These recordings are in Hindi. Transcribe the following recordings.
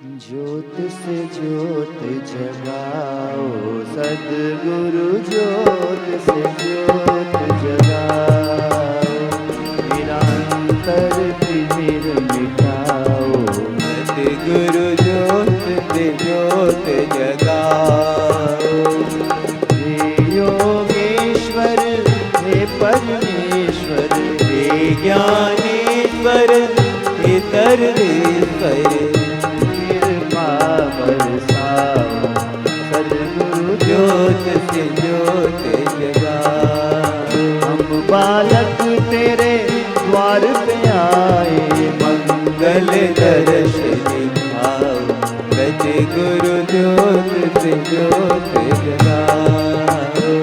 ज्योत से ज्योत जगाओ सद्गुरु, ज्योत से ज्योत जगाओ, निरंतर तिमिर मिटाओ। सद्गुरु ज्योत से ज्योत जगाओ। हे योगेश्वर हे परमेश्वर, हे ज्ञानेश्वर हे सर्वेश्वर, सद्गुरु ज्योत से ज्योत जगाओ। हम बालक तेरे द्वार पे आए, मंगल दर्श दिखाओ। सद्गुरु ज्योत से ज्योत जगाओ।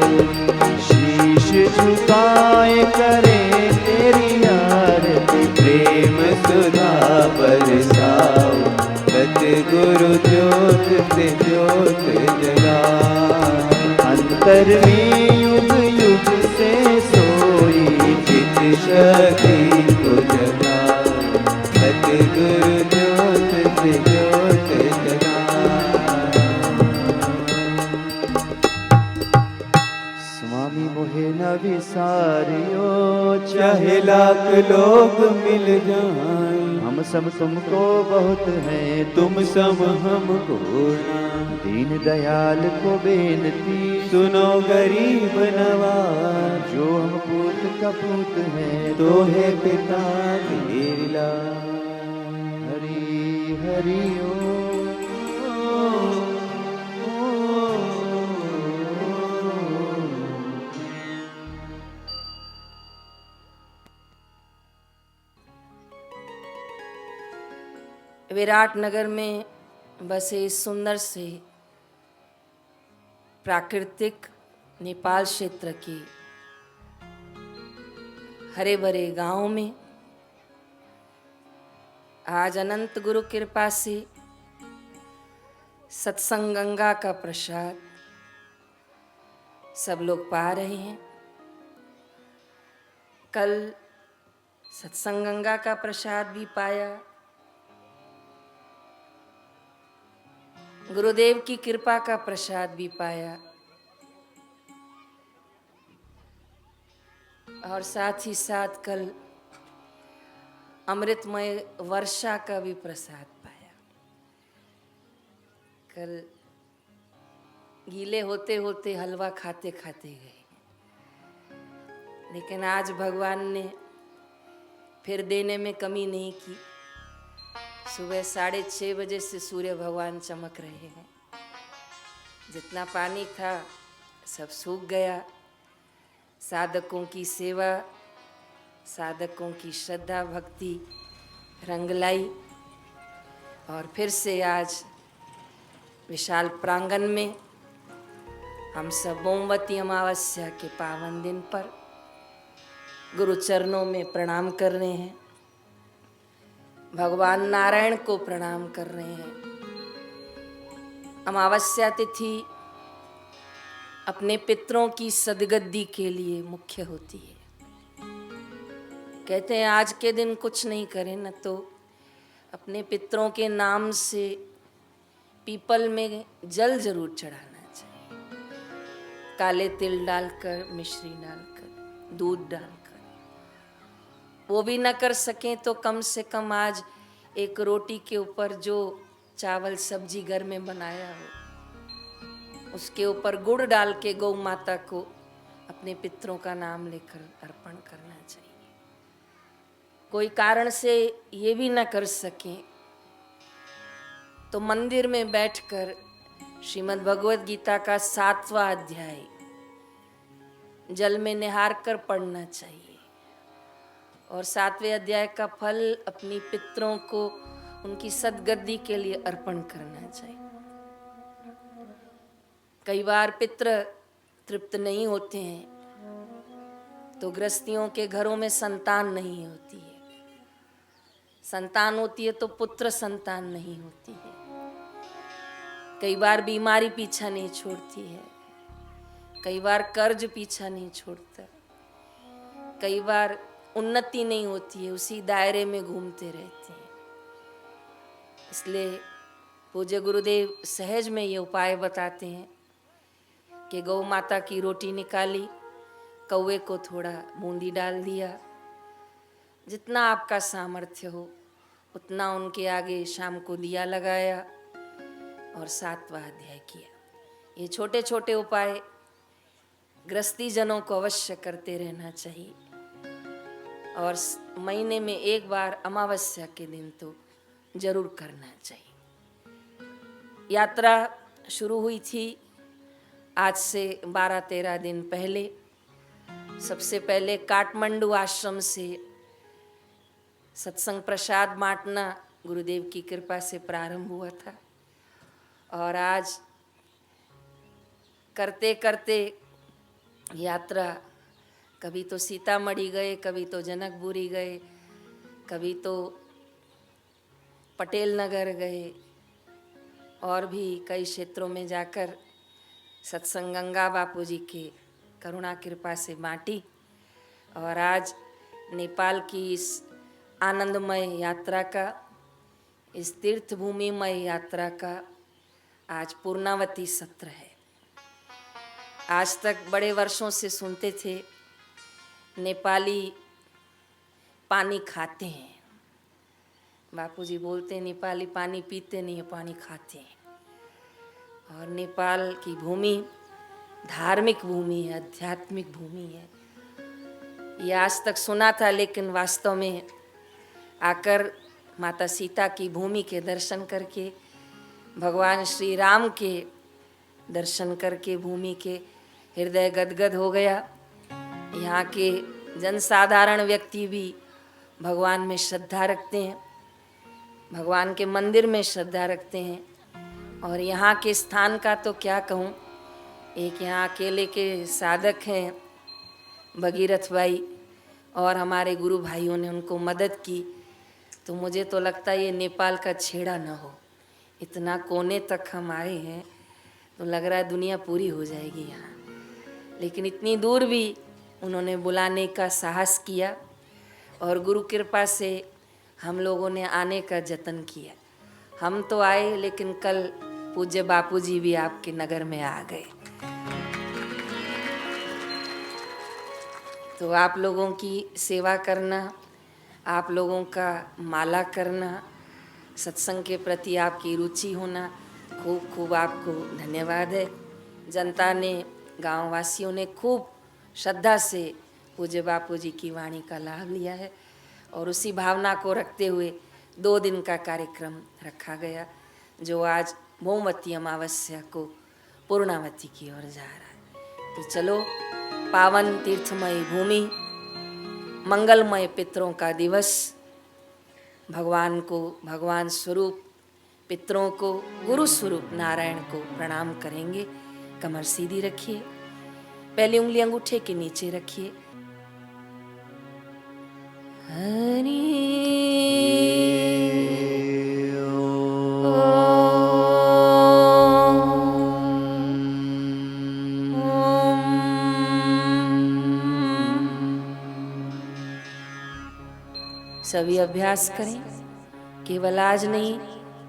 शीश झुकाए करे तेरी आरती, प्रेम सुधा बरसाओ। सद्गुरु ज्योत से ज्योत जगाओ। अंतर में युग युग से सोई, चित शक्ति को जगाओ। सद्गुरु ज्योत से ज्योत जगाओ। स्वामी मोहे न विसारियो, चाहे लाख लोग मिल जाएं, हम सब तुमको बहुत हैं, तुम सम हमको ना। दीन दयाल को बेनती, सुनो गरीब नवाज, जो हम पूत का पूत हैं, तो है पिता लीला। हरि हरि विराटनगर में बसे इस सुंदर से प्राकृतिक नेपाल क्षेत्र के हरे भरे गांव में आज अनंत गुरु कृपा से सत्संग गंगा का प्रसाद सब लोग पा रहे हैं। कल सत्संग गंगा का प्रसाद भी पाया, गुरुदेव की कृपा का प्रसाद भी पाया, और साथ ही साथ कल अमृतमय वर्षा का भी प्रसाद पाया। कल गीले होते होते हलवा खाते खाते गए, लेकिन आज भगवान ने फिर देने में कमी नहीं की। सुबह 6:30 बजे से सूर्य भगवान चमक रहे हैं। जितना पानी था सब सूख गया। साधकों की सेवा, साधकों की श्रद्धा भक्ति रंग लाई, और फिर से आज विशाल प्रांगण में हम सब मोमबत्ती अमावस्या के पावन दिन पर गुरु चरणों में प्रणाम कर रहे हैं, भगवान नारायण को प्रणाम कर रहे हैं। अमावस्या तिथि अपने पितरों की सदगद्दी के लिए मुख्य होती है। कहते हैं आज के दिन कुछ नहीं करें न तो अपने पितरों के नाम से पीपल में जल जरूर चढ़ाना चाहिए, काले तिल डालकर, मिश्री डालकर, दूध डालकर। वो भी न कर सकें तो कम से कम आज एक रोटी के ऊपर जो चावल सब्जी घर में बनाया हो उसके ऊपर गुड़ डाल के गौ माता को अपने पितरों का नाम लेकर अर्पण करना चाहिए। कोई कारण से ये भी न कर सकें तो मंदिर में बैठकर श्रीमद् भगवद गीता का 7वां अध्याय जल में निहार कर पढ़ना चाहिए, और 7वें अध्याय का फल अपनी पितरों को उनकी सदगद्दी के लिए अर्पण करना चाहिए। कई बार पितर तृप्त नहीं होते हैं तो गृहस्थियों के घरों में संतान नहीं होती है, संतान होती है तो पुत्र संतान नहीं होती है। कई बार बीमारी पीछा नहीं छोड़ती है, कई बार कर्ज पीछा नहीं छोड़ता, कई बार उन्नति नहीं होती है, उसी दायरे में घूमते रहते हैं। इसलिए पूज्य गुरुदेव सहज में ये उपाय बताते हैं कि गौ माता की रोटी निकाली, कौवे को थोड़ा बूंदी डाल दिया, जितना आपका सामर्थ्य हो उतना उनके आगे शाम को दिया लगाया और 7वां अध्याय किया। ये छोटे छोटे उपाय गृहस्थी जनों को अवश्य करते रहना चाहिए और महीने में एक बार अमावस्या के दिन तो जरूर करना चाहिए। यात्रा शुरू हुई थी आज से 12-13 दिन पहले। सबसे पहले काठमांडू आश्रम से सत्संग प्रसाद बांटना गुरुदेव की कृपा से प्रारंभ हुआ था और आज करते करते यात्रा कभी तो सीतामढ़ी गए, कभी तो जनकपुरी गए, कभी तो पटेल नगर गए और भी कई क्षेत्रों में जाकर सत्संग गंगा बापू जी के करुणा कृपा से बांटी और आज नेपाल की इस आनंदमय यात्रा का, इस तीर्थ भूमिमय यात्रा का आज पूर्णावती सत्र है। आज तक बड़े वर्षों से सुनते थे नेपाली पानी खाते हैं, बापूजी बोलते नेपाली पानी पीते नहीं, पानी खाते हैं। और नेपाल की भूमि धार्मिक भूमि है, आध्यात्मिक भूमि है। ये आज तक सुना था, लेकिन वास्तव में आकर माता सीता की भूमि के दर्शन करके, भगवान श्री राम के दर्शन करके भूमि के हृदय गदगद हो गया। यहाँ के जनसाधारण व्यक्ति भी भगवान में श्रद्धा रखते हैं, भगवान के मंदिर में श्रद्धा रखते हैं। और यहाँ के स्थान का तो क्या कहूँ, एक यहाँ अकेले के साधक हैं भगीरथ भाई और हमारे गुरु भाइयों ने उनको मदद की, तो मुझे तो लगता है ये नेपाल का छेड़ा न हो। इतना कोने तक हम आए हैं तो लग रहा है दुनिया पूरी हो जाएगी यहाँ, लेकिन इतनी दूर भी उन्होंने बुलाने का साहस किया और गुरु कृपा से हम लोगों ने आने का जतन किया। हम तो आए, लेकिन कल पूज्य बापूजी भी आपके नगर में आ गए। तो आप लोगों की सेवा करना, आप लोगों का माला करना, सत्संग के प्रति आपकी रुचि होना, खूब खूब आपको धन्यवाद है। जनता ने, गांव वासियों ने खूब श्रद्धा से पूज्य बापूजी की वाणी का लाभ लिया है और उसी भावना को रखते हुए 2 दिन का कार्यक्रम रखा गया, जो आज मोमवती अमावस्या को पूर्णावती की ओर जा रहा है। तो चलो, पावन तीर्थमय भूमि, मंगलमय पितरों का दिवस, भगवान को, भगवान स्वरूप पितरों को, गुरु स्वरूप नारायण को प्रणाम करेंगे। कमर सीधी रखिए, पहली उंगली अंगूठे के नीचे रखिए। हरि सभी अभ्यास करें, केवल आज नहीं,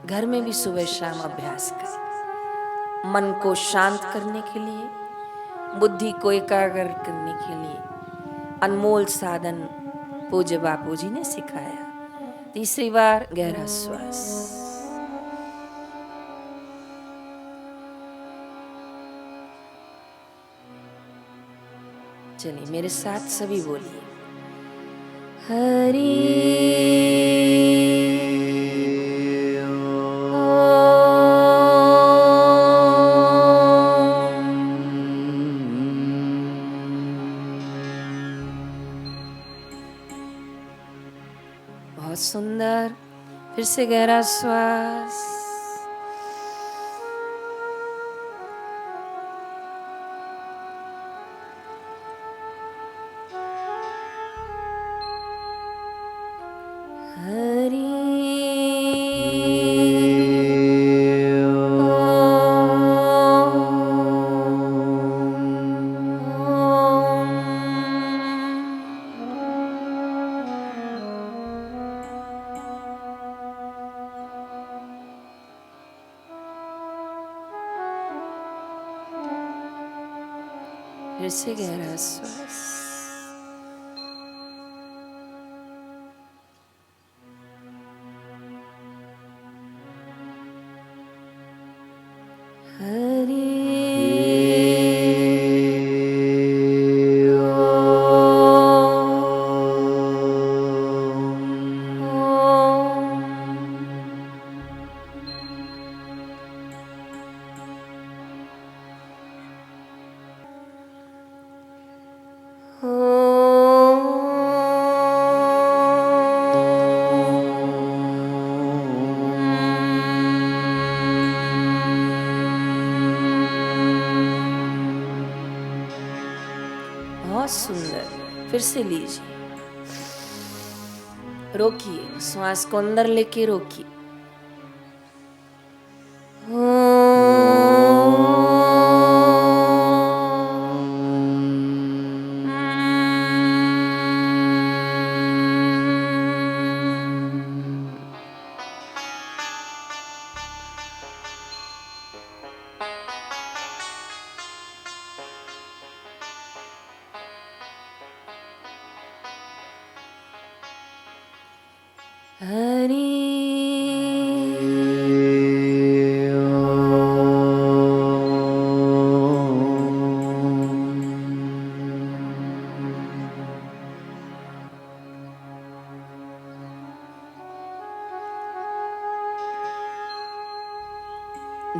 घर में भी सुबह शाम अभ्यास करें। मन को शांत करने के लिए, बुद्धि को एकाग्र करने के लिए अनमोल साधन पूज्य बापूजी ने सिखाया। तीसरी बार गहरा श्वास, चलिए मेरे साथ सभी बोलिए, हरि बहुत सुंदर। फिर से गहरा श्वास, फिर से गहरा श्वास। बहुत सुंदर। फिर से लीजिए, रोकिए, श्वास को अंदर लेके रोकिए।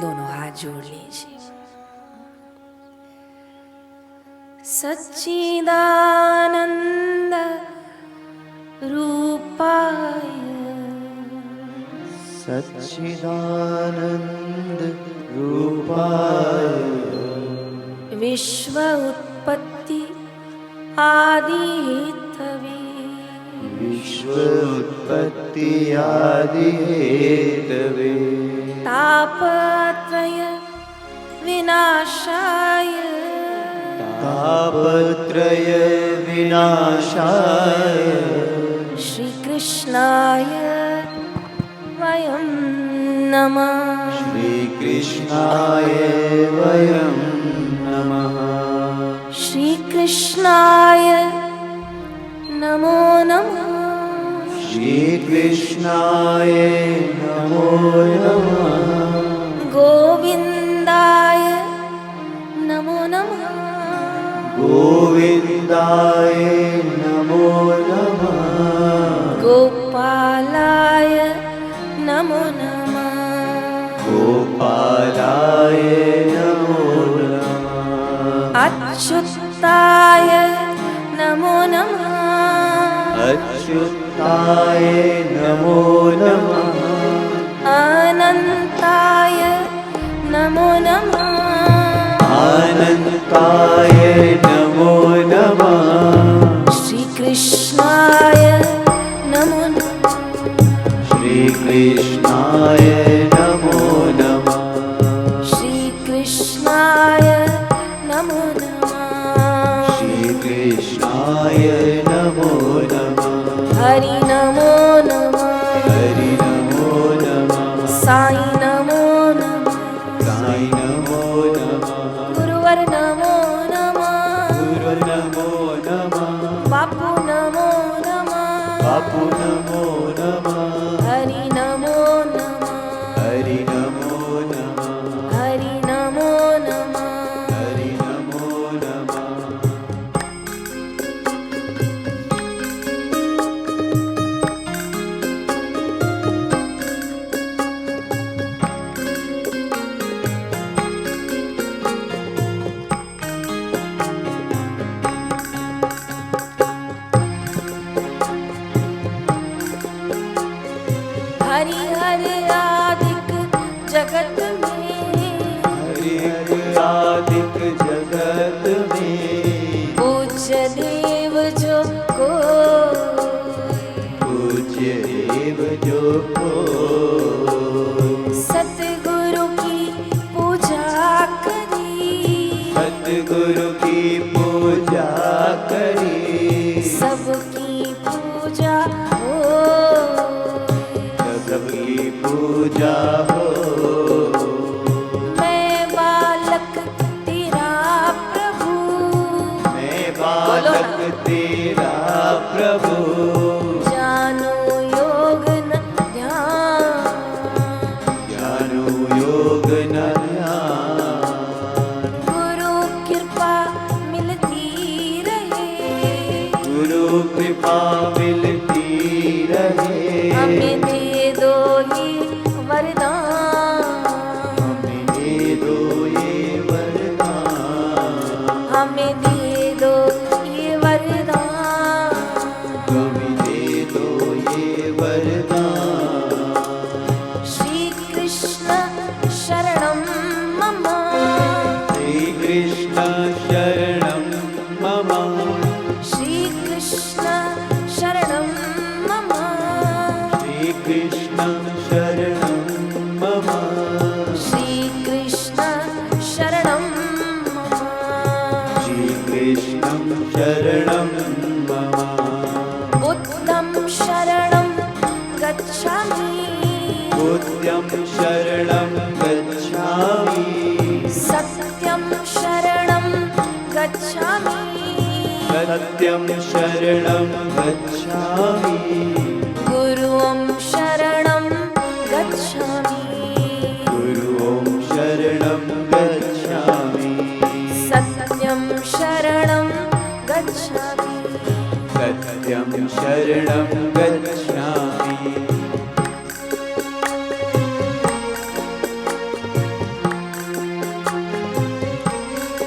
दोनों हाथ जोड़ लीजिए। सच्चिदानंद रूपाय सच्चिदानंद रूपाय विश्व उत्पत्ति आदि हेतवे विश्व उत्पत्ति आदि हेतवे तापत्रय विनाशाय तापत्रय विनाशाय श्री कृष्णाय वयं नमः। श्री कृष्णाय वयं नमः। श्री कृष्णाय नमो नमः। श्री कृष्णाय नमो नमः। गोविंदाय नमो नमः। गोविंदाय नमो नमः। गोपालाय नमो नमः। गोपालाय नमो नमः। अच्युताय नमो नमः। अच्युताय नमो नमः। अनंताय नमो नमः। अनंताय नमो नमः। श्री कृष्णाय नमो नमः। श्री कृष्णाय नमो नमः। श्री कृष्णाय नमो नमः। श्री कृष्णाय नमो नमः। हरि नमो नमः। हरि नमो नमः। साई नमो नमः। साई नमो नमः। गुरुवर नमो नमः। गुरु नमो नमः। बापू नमो नमः। बापू नमो नमः। हरि नमो नमः। हरि नमो नमः। हरि नमो नमः। हरि नमो नमः। हरि हरि आदिक जगत में हरि हरि आदिक जगत में पूज्य देव जो को पूज्य देव जो कोई सतगुरु की पूजा करी सतगुरु की पूजा करी सबकी पूजा हो सबकी पूजा हो। मैं बालक तेरा प्रभु शरणं मम श्रीकृष्ण शरणं मम श्रीकृष्ण शरणं मम श्रीकृष्ण शरणं मम श्रीकृष्ण शरणं मम श्रीकृष्णं शरणं मम बुद्धं शरणं गच्छामि बुद्धं शरणं गच्छामि सत्यं शरणं गच्छामि सत्यं शरणं गच्छामि गुरुं शरणं गच्छामि गुरुं शरणं गच्छामि सत्यं शरणं गच्छामि सत्यं शरणं गच्छामि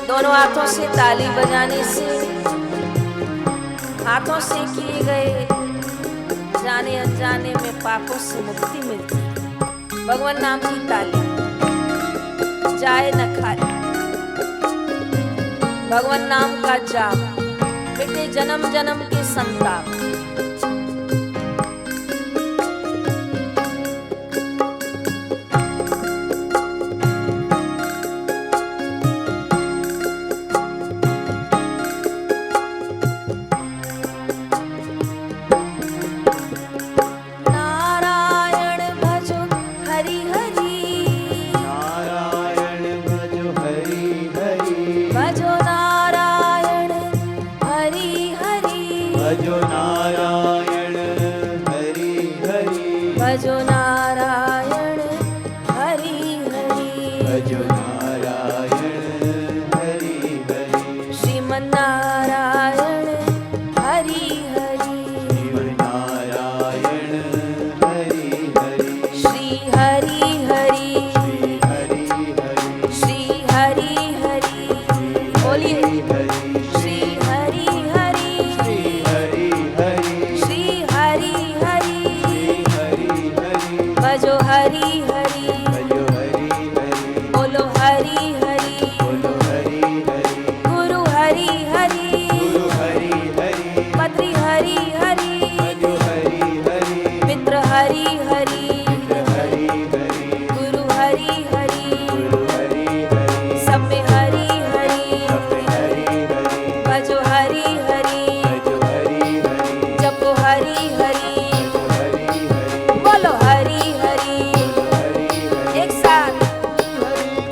दोनों हाथों से ताली बजाने से हाथों से किए गए जाने अनजाने में पापों से मुक्ति मिलती है। भगवान नाम की ताली जाए न खाए, भगवान नाम का जाप मिटे जन्म जन्म के संताप। नारायण भजो हरि हरि नारायण भजो हरि हरि भजो नारायण हरि हरि भजो नारायण हरि हरि भजो नारायण हरि हरि भजो नारायण हरि हरि श्रीमन्नारायण हरि हरि नारायण हरि हरि श्री हरि हरि हरि हरि श्री हरि हरि बोलिए हरि श्री हरि हरि हरि हरि श्री हरि हरि हरि हरि भजो हरि हरि भजो हरि हरि बोलो हरि हरि बोलो हरि हरि गुरु हरि हरि गुरु हरि हरि पत्री हरि हरि भजो हरि हरि मित्र हरि हरि हरि हरि गुरु हरि हरि गुरु हरि हरि सब में हरि हरि हरि हरि भजो हरि हरि भजो हरि हरि जपो हरि हरि हरि हरि बोलो हरि हरि हरि हरि एक साथ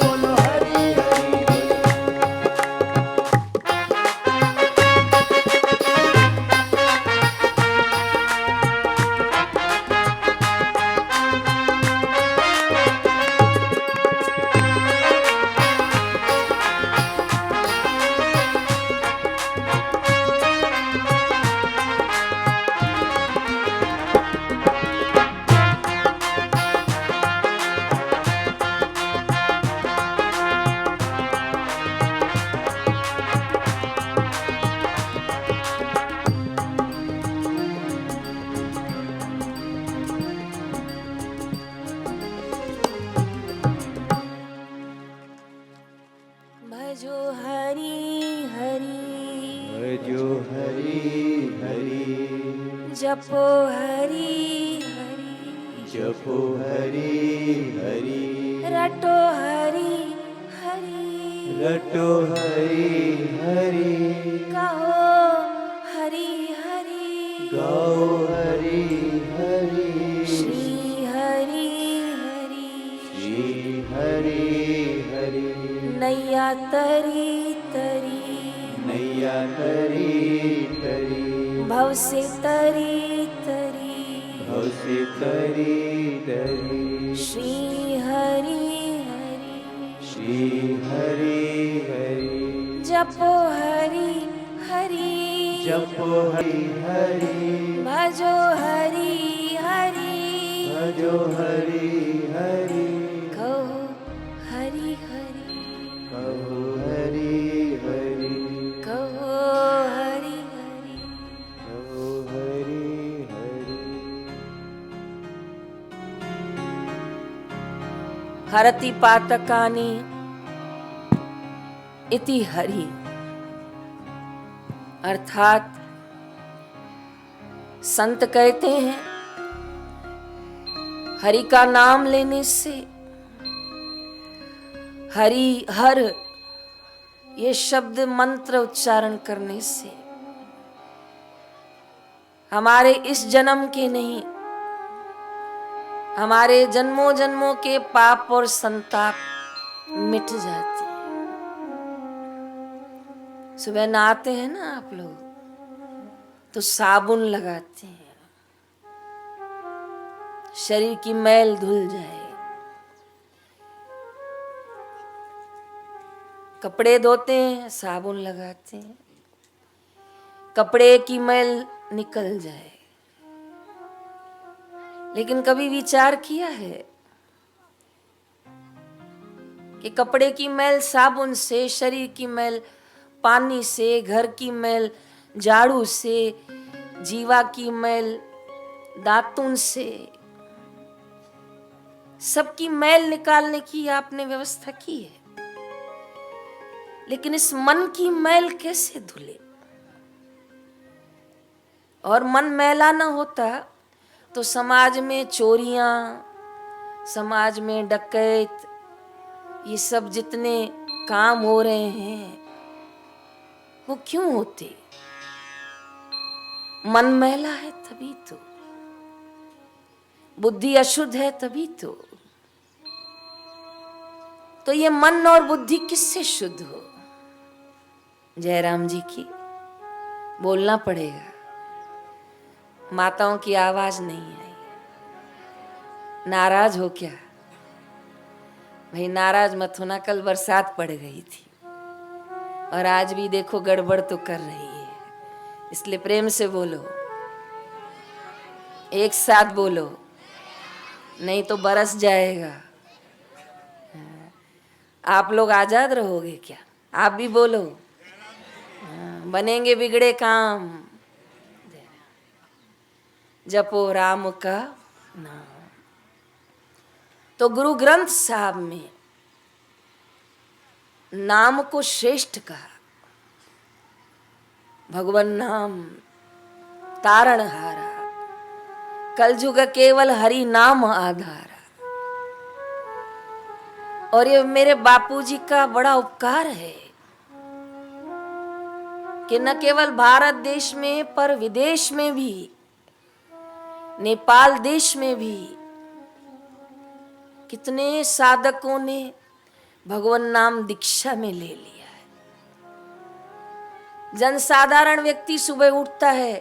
बोलो हरि हरि भजो हरि हरि भजो हरि हरि जपो हरि हरि जपो हरि हरि रटो हरि हरि रटो हरि हरि कहो हरि हरि गाओ हरि हरि श्री हरि हरि श्री हरि हरि नैया तरी तरी नैया तरी तरी भव से तरी तरी भव से तरी तरी श्री हरि हरि श्री हरि हरि जपो हरि हरि जपो हरि हरि भजो हरि हरि भजो हरि हरि कहो हरि हरि कहो हरि हरि कहो हरि हरि कहो हरि हरि हरति पातकानि इति हरि, अर्थात संत कहते हैं हरि का नाम लेने से, हरि हर ये शब्द मंत्र उच्चारण करने से हमारे इस जन्म के नहीं, हमारे जन्मों जन्मों के पाप और संताप मिट जाते हैं। सुबह नहाते हैं ना आप लोग तो साबुन लगाते हैं, शरीर की मैल धुल जाए। कपड़े धोते हैं, साबुन लगाते हैं, कपड़े की मैल निकल जाए। लेकिन कभी विचार किया है कि कपड़े की मैल साबुन से, शरीर की मैल पानी से, घर की मैल झाड़ू से, जीवा की मैल दातुन से, सबकी मैल निकालने की आपने व्यवस्था की है। लेकिन इस मन की मैल कैसे धुले? और मन मैला ना होता तो समाज में चोरियां, समाज में डकैत, ये सब जितने काम हो रहे हैं वो क्यों होते? मन मैला है तभी तो, बुद्धि अशुद्ध है तभी तो ये मन और बुद्धि किससे शुद्ध हो? जयराम जी की बोलना पड़ेगा। माताओं की आवाज नहीं आई। नाराज हो क्या? भाई नाराज मत होना, कल बरसात पड़ गई थी और आज भी देखो गड़बड़ तो कर रही है, इसलिए प्रेम से बोलो, एक साथ बोलो, नहीं तो बरस जाएगा। आप लोग आजाद रहोगे क्या? आप भी बोलो, बनेंगे बिगड़े काम। जपो राम का नाम। तो गुरु ग्रंथ साहब में नाम को श्रेष्ठ कहा। भगवन नाम तारणहारा, कलयुग केवल हरि नाम आधारा। और ये मेरे बापूजी का बड़ा उपकार है कि न केवल भारत देश में पर विदेश में भी, नेपाल देश में भी कितने साधकों ने भगवन नाम दीक्षा में ले लिया है। जनसाधारण व्यक्ति सुबह उठता है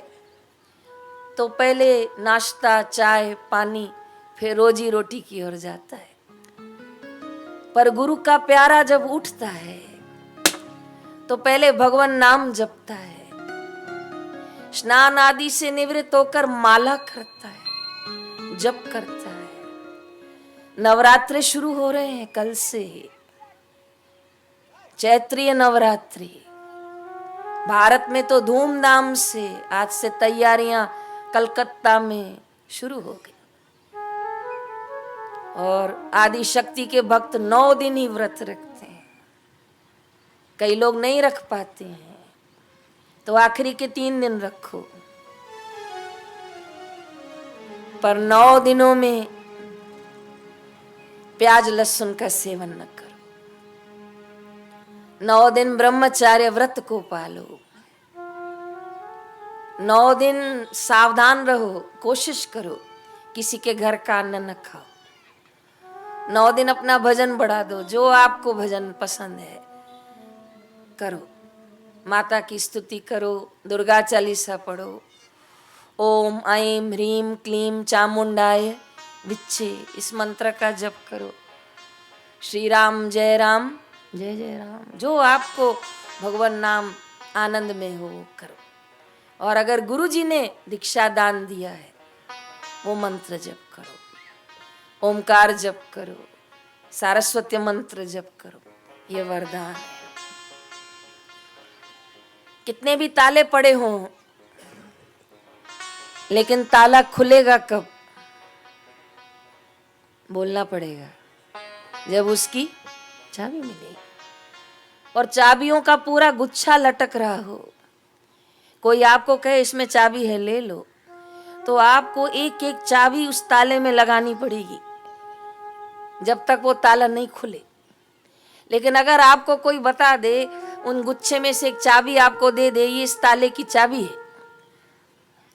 तो पहले नाश्ता, चाय, पानी, फिर रोजी रोटी की ओर जाता है। पर गुरु का प्यारा जब उठता है तो पहले भगवन नाम जपता है, स्नान आदि से निवृत्त होकर माला करता है, जप करता है। नवरात्रि शुरू हो रहे हैं कल से, चैत्रीय नवरात्रि। भारत में तो धूमधाम से आज से तैयारियां कलकत्ता में शुरू हो गई। और आदि शक्ति के भक्त 9 दिन ही व्रत रखते हैं। कई लोग नहीं रख पाते हैं तो आखिरी के 3 दिन रखो, पर 9 दिनों में प्याज लहसुन का सेवन न करो। 9 दिन ब्रह्मचार्य व्रत को पालो। 9 दिन सावधान रहो, कोशिश करो किसी के घर का अन्न न खाओ। 9 दिन अपना भजन बढ़ा दो, जो आपको भजन पसंद है करो। माता की स्तुति करो, दुर्गा चालीसा पढ़ो, ओम ऐं ह्रीं क्लीं चामुंडाय विच्चे, इस मंत्र का जप करो। श्री राम जय जय राम, जो आपको भगवान नाम आनंद में हो वो करो। और अगर गुरु जी ने दीक्षा दान दिया है वो मंत्र जप करो, ओमकार जप करो, सारस्वती मंत्र जप करो, ये वरदान है। कितने भी ताले पड़े हों, लेकिन ताला खुलेगा कब? बोलना पड़ेगा। जब उसकी चाबी मिलेगी। और चाबियों का पूरा गुच्छा लटक रहा हो, कोई आपको कहे इसमें चाबी है ले लो, तो आपको एक एक चाबी उस ताले में लगानी पड़ेगी जब तक वो ताला नहीं खुले। लेकिन अगर आपको कोई बता दे, उन गुच्छे में से एक चाबी आपको दे दे, ये इस ताले की चाबी है,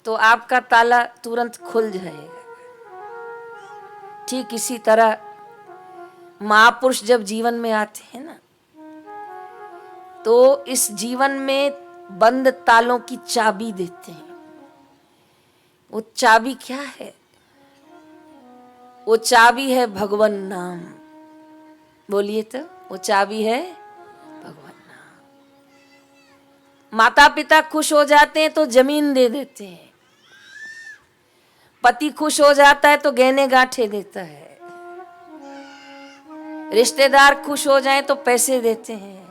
तो आपका ताला तुरंत खुल जाएगा। ठीक इसी तरह महापुरुष जब जीवन में आते हैं ना, तो इस जीवन में बंद तालों की चाबी देते हैं। वो चाबी क्या है? वो चाबी है भगवन नाम। बोलिए तो, वो चाबी है भगवन नाम। माता पिता खुश हो जाते हैं तो जमीन दे देते हैं, पति खुश हो जाता है तो गहने गांठे देता है, रिश्तेदार खुश हो जाए तो पैसे देते हैं,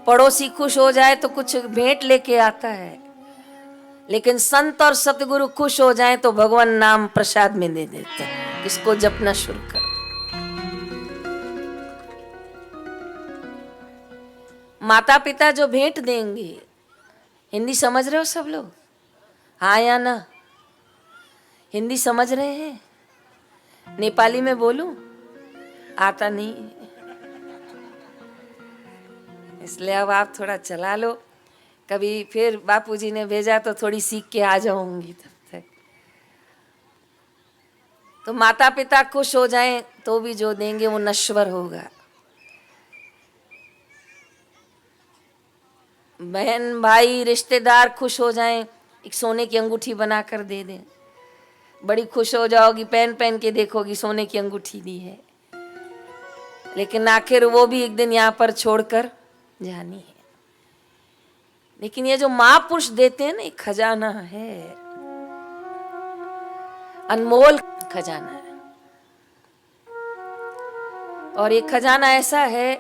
पड़ोसी खुश हो जाए तो कुछ भेंट लेके आता है। लेकिन संत और सतगुरु खुश हो जाए तो भगवान नाम प्रसाद में दे देते हैं, इसको जपना शुरू करो। माता पिता जो भेंट देंगे, हिंदी समझ रहे हो सब लोग? हाँ या ना? हिंदी समझ रहे हैं? नेपाली में बोलूं? आता नहीं, इसलिए अब आप थोड़ा चला लो। कभी फिर बापूजी ने भेजा तो थोड़ी सीख के आ जाऊंगी तब तक। तो माता पिता खुश हो जाएं तो भी जो देंगे वो नश्वर होगा। बहन भाई रिश्तेदार खुश हो जाएं, एक सोने की अंगूठी बना कर दे दें, बड़ी खुश हो जाओगी, पहन पहन के देखोगी सोने की अंगूठी दी है। लेकिन आखिर वो भी एक दिन यहाँ पर छोड़कर जानी है। लेकिन ये जो महापुरुष देते हैं ना, एक खजाना है, अनमोल खजाना है। और ये खजाना ऐसा है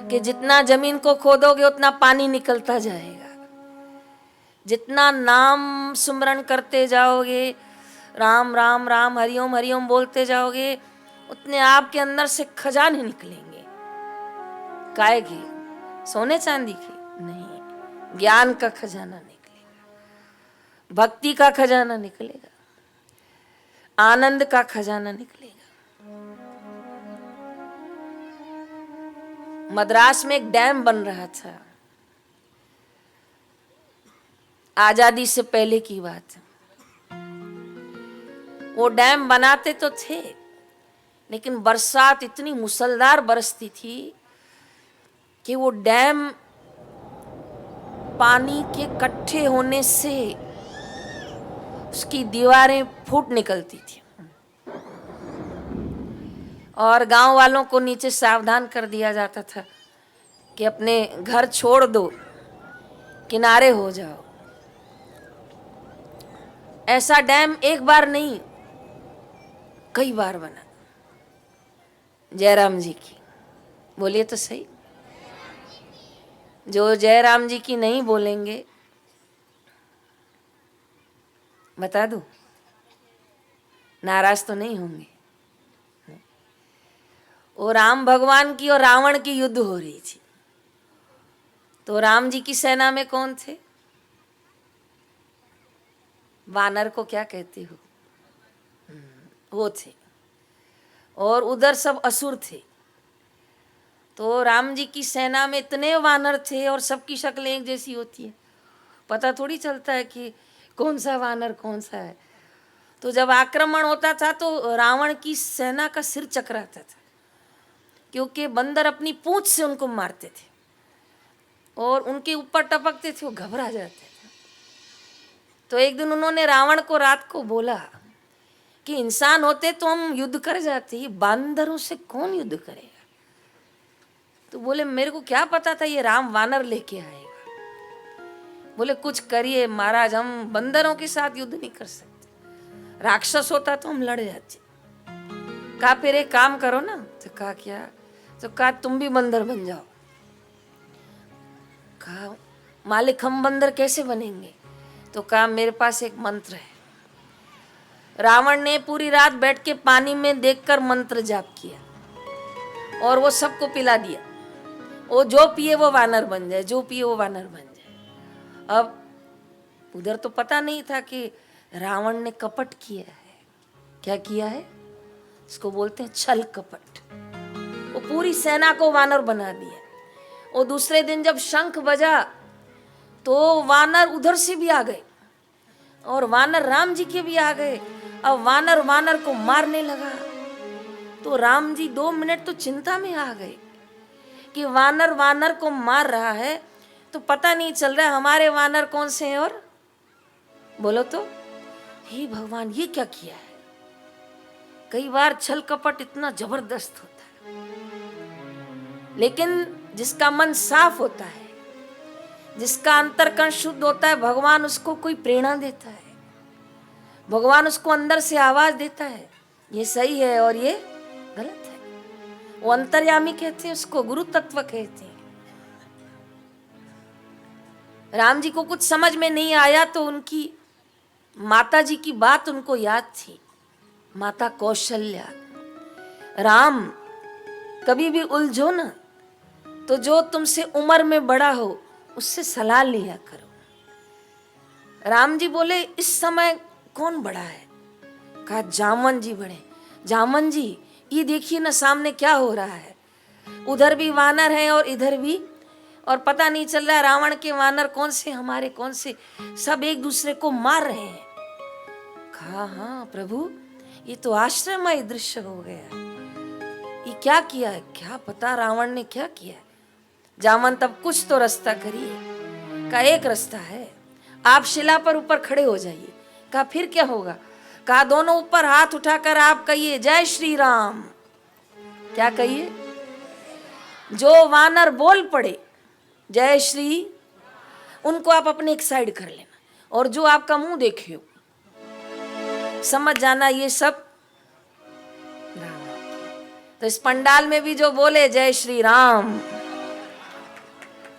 कि जितना जमीन को खोदोगे उतना पानी निकलता जाएगा। जितना नाम सुमरण करते जाओगे, राम राम राम हरिओम हरिओम बोलते जाओगे, उतने आपके अंदर से खजाने निकलेंगे। काहे की? सोने चांदी की नहीं, ज्ञान का खजाना निकलेगा, भक्ति का खजाना निकलेगा, आनंद का खजाना निकलेगा। मद्रास में एक डैम बन रहा था, आजादी से पहले की बात है। वो डैम बनाते तो थे, लेकिन बरसात इतनी मुसलधार बरसती थी कि वो डैम पानी के इकट्ठे होने से उसकी दीवारें फूट निकलती थी। और गांव वालों को नीचे सावधान कर दिया जाता था कि अपने घर छोड़ दो, किनारे हो जाओ। ऐसा डैम एक बार नहीं, कई बार बना। जयराम जी की बोलिए तो सही। जो जयराम जी की नहीं बोलेंगे, बता दूं, नाराज तो नहीं होंगे। वो राम भगवान की और रावण की युद्ध हो रही थी। तो राम जी की सेना में कौन थे? वानर को क्या कहते हो? वो थे। और उधर सब असुर थे। तो राम जी की सेना में इतने वानर थे और सबकी शक्लें एक जैसी होती है, पता थोड़ी चलता है कि कौन सा वानर कौन सा है। तो जब आक्रमण होता था तो रावण की सेना का सिर चकराता था, क्योंकि बंदर अपनी पूंछ से उनको मारते थे और उनके ऊपर टपकते थे, वो घबरा जाते थे। तो एक दिन उन्होंने रावण को रात को बोला कि इंसान होते तो हम युद्ध कर जाते, ये बांदरों से कौन युद्ध करेगा? तो बोले मेरे को क्या पता था ये राम वानर लेके आएगा। बोले कुछ करिए महाराज, हम बंदरों के साथ युद्ध नहीं कर सकते, राक्षस होता तो हम लड़ जाते। कहा फिर एक काम करो ना। तो कहा क्या? तो कहा तुम भी बंदर बन जाओ। कहा मालिक हम बंदर कैसे बनेंगे? तो कहा मेरे पास एक मंत्र है, रावण ने पूरी रात बैठ के पानी में देखकर मंत्र जाप किया और वो सबको पिला दिया। वो जो पिए वो वानर बन जाए, जो पिए वो वानर बन जाए। अब उधर तो पता नहीं था कि रावण ने कपट किया है। क्या किया है? इसको बोलते हैं छल कपट। वो पूरी सेना को वानर बना दिया। वो दूसरे दिन जब शंख बजा तो वानर उधर से भी आ गए और वानर राम जी के भी आ गए। अब वानर वानर को मारने लगा तो राम जी 2 मिनट तो चिंता में आ गए कि वानर वानर को मार रहा है तो पता नहीं चल रहा है हमारे वानर कौन से हैं। और बोलो तो, हे भगवान ये क्या किया है? कई बार छल कपट इतना जबरदस्त होता है, लेकिन जिसका मन साफ होता है, जिसका अंतर्कण शुद्ध होता है, भगवान उसको कोई प्रेरणा देता है, भगवान उसको अंदर से आवाज देता है, ये सही है और ये गलत है। वो अंतर्यामी कहते हैं उसको, गुरु तत्व कहते हैं। राम जी को कुछ समझ में नहीं आया तो उनकी माता जी की बात उनको याद थी, माता कौशल्या। राम कभी भी उलझो ना तो जो तुमसे उम्र में बड़ा हो उससे सलाह लिया करो। राम जी बोले इस समय कौन बड़ा है? कहा जामवन जी बड़े। जामवन जी ये देखिए ना सामने क्या हो रहा है, उधर भी वानर हैं और इधर भी, और पता नहीं चल रहा रावण के वानर कौन से हमारे कौन से, सब एक दूसरे को मार रहे हैं। कहा हाँ प्रभु ये तो आश्चर्यमय दृश्य हो गया, ये क्या किया है? क्या पता रावण ने क्या किया है। जामन तब कुछ तो रास्ता करिए। का एक रास्ता है, आप शिला पर ऊपर खड़े हो जाइए। कहा फिर क्या होगा? कहा दोनों ऊपर हाथ उठाकर आप कहिए जय श्री राम। क्या कहिए? जो वानर बोल पड़े जय श्री, उनको आप अपने एक साइड कर लेना, और जो आपका मुंह देखे हो समझ जाना ये सब राम। तो इस पंडाल में भी जो बोले जय श्री राम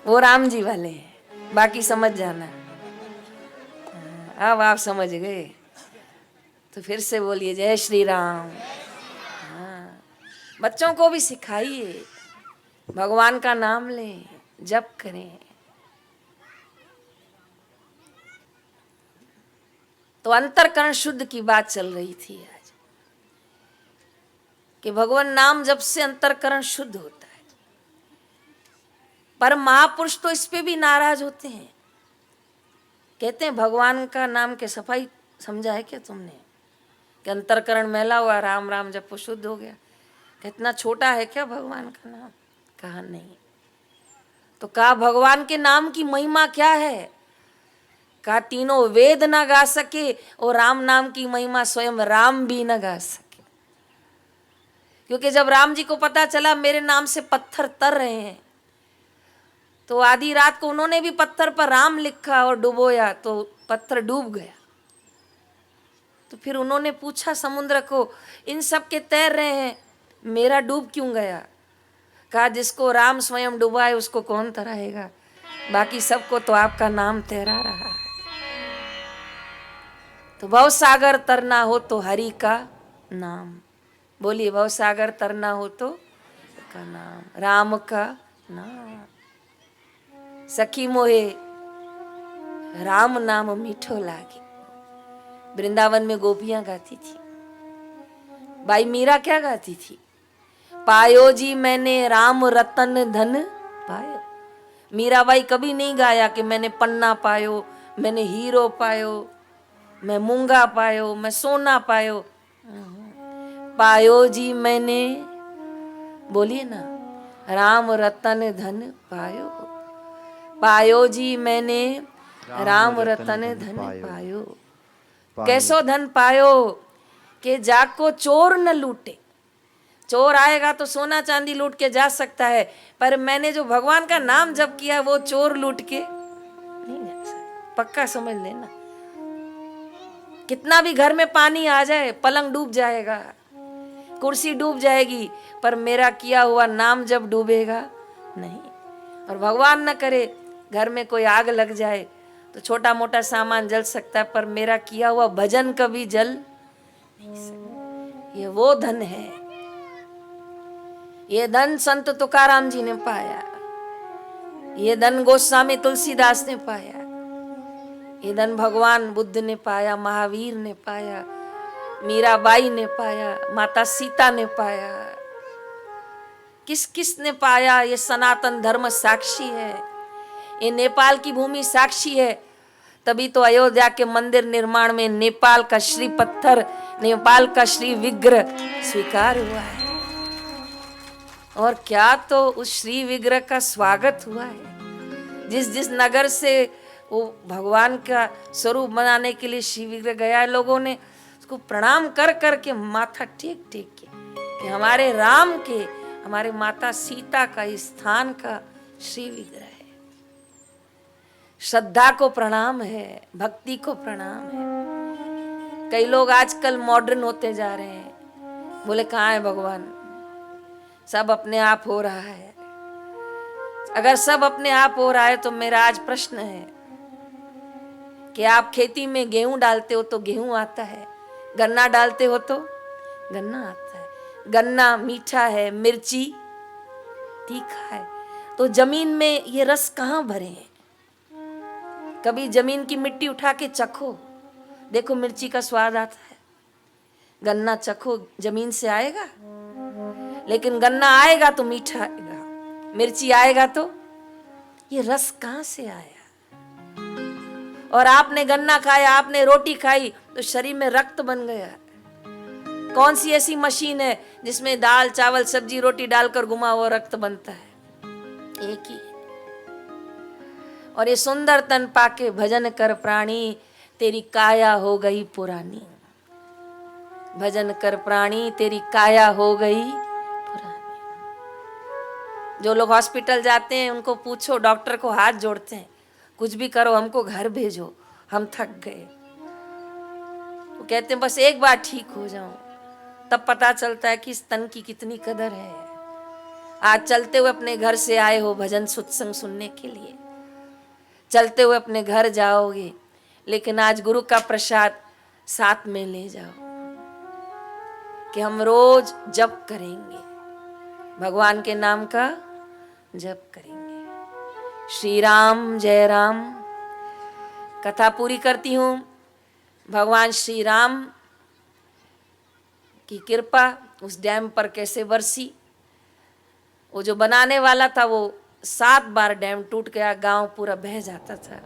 वो राम जी वाले हैं, बाकी समझ जाना। अब आप समझ गए तो फिर से बोलिए जय श्री राम। हाँ, बच्चों को भी सिखाइए, भगवान का नाम लें, जप करें। तो अंतरकरण शुद्ध की बात चल रही थी आज कि भगवान नाम जप से अंतरकरण शुद्ध होता है। पर महापुरुष तो इस पे भी नाराज होते हैं, कहते हैं भगवान का नाम के सफाई समझा है क्या तुमने कि अंतरकरण मैला हुआ, राम राम जब वो शुद्ध हो गया। कितना छोटा है क्या भगवान का नाम? कहा नहीं। तो कहा भगवान के नाम की महिमा क्या है? कहा तीनों वेद ना गा सके और राम नाम की महिमा स्वयं राम भी ना गा सके। क्योंकि जब राम जी को पता चला मेरे नाम से पत्थर तर रहे हैं, तो आधी रात को उन्होंने भी पत्थर पर राम लिखा और डुबोया तो पत्थर डूब गया। तो फिर उन्होंने पूछा समुद्र को, इन सब के तैर रहे हैं, मेरा डूब क्यों गया? कहा जिसको राम स्वयं डुबाए उसको कौन तराएगा, बाकी सबको तो आपका नाम तैरा रहा है। तो भव सागर तरना हो तो हरि का नाम, बोलिए भव सागर तरना हो तो का नाम, राम का नाम। सखी मोहे राम नाम मीठो लागे, वृंदावन में गोपियां गाती थी। भाई मीरा क्या गाती थी? पायो जी मैंने राम रतन धन पायो। मीराबाई कभी नहीं गाया कि मैंने पन्ना पायो, मैंने हीरो पायो, मैं मूंगा पायो, मैं सोना पायो। पायो जी मैंने, बोलिए ना, राम रतन धन पायो। पायो जी मैंने राम रतन धन पायो। कैसो धन पायो कि जाको चोर न लूटे। चोर आएगा तो सोना चांदी लूट के जा सकता है, पर मैंने जो भगवान का नाम जप किया वो चोर लूट के नहीं जा सकता। पक्का समझ लेना। कितना भी घर में पानी आ जाए, पलंग डूब जाएगा, कुर्सी डूब जाएगी, पर मेरा किया हुआ नाम जब डूबेगा नहीं। और भगवान न करे घर में कोई आग लग जाए तो छोटा मोटा सामान जल सकता है, पर मेरा किया हुआ भजन कभी जल नहीं सकते। ये वो धन है, ये धन संत तुकाराम जी ने पाया, ये धन गोस्वामी तुलसीदास ने पाया, ये धन भगवान बुद्ध ने पाया, महावीर ने पाया, मीराबाई ने पाया, माता सीता ने पाया। किस किस ने पाया? ये सनातन धर्म साक्षी है, ये नेपाल की भूमि साक्षी है। तभी तो अयोध्या के मंदिर निर्माण में नेपाल का श्री पत्थर, नेपाल का श्री विग्रह स्वीकार हुआ है। और क्या तो उस श्री विग्रह का स्वागत हुआ है। जिस जिस नगर से वो भगवान का स्वरूप बनाने के लिए श्री विग्रह गया है, लोगों ने उसको प्रणाम कर कर के माथा टेक टेक के कि हमारे राम के, हमारे माता सीता का स्थान का श्री विग्रह है। श्रद्धा को प्रणाम है, भक्ति को प्रणाम है। कई लोग आजकल मॉडर्न होते जा रहे हैं, बोले कहाँ है भगवान, सब अपने आप हो रहा है। अगर सब अपने आप हो रहा है तो मेरा आज प्रश्न है कि आप खेती में गेहूं डालते हो तो गेहूं आता है, गन्ना डालते हो तो गन्ना आता है। गन्ना मीठा है, मिर्ची तीखा है, तो जमीन में ये रस कहाँ भरे हैं? कभी जमीन की मिट्टी उठा के चखो, देखो मिर्ची का स्वाद आता है। गन्ना चखो, जमीन से आएगा, लेकिन गन्ना आएगा तो मीठा आएगा, मिर्ची आएगा तो ये रस कहाँ से आया? और आपने गन्ना खाया, आपने रोटी खाई तो शरीर में रक्त बन गया। कौन सी ऐसी मशीन है जिसमें दाल चावल सब्जी रोटी डालकर घुमा हुआ रक्त बनता है? एक ही है। और ये सुंदर तन पाके भजन कर प्राणी, तेरी काया हो गई पुरानी। भजन कर प्राणी, तेरी काया हो गई पुरानी। जो लोग हॉस्पिटल जाते हैं उनको पूछो, डॉक्टर को हाथ जोड़ते हैं, कुछ भी करो हमको घर भेजो, हम थक गए। वो कहते हैं बस एक बार ठीक हो जाऊं, तब पता चलता है कि इस तन की कितनी कदर है। आज चलते हुए अपने घर से आए हो भजन सत्संग सुनने के लिए, चलते हुए अपने घर जाओगे, लेकिन आज गुरु का प्रसाद साथ में ले जाओ कि हम रोज जप करेंगे, भगवान के नाम का जप करेंगे। श्री राम जय राम। कथा पूरी करती हूँ। भगवान श्री राम की कृपा उस डैम पर कैसे बरसी। वो जो बनाने वाला था वो 7 बार डैम टूट गया, गांव पूरा बह जाता था।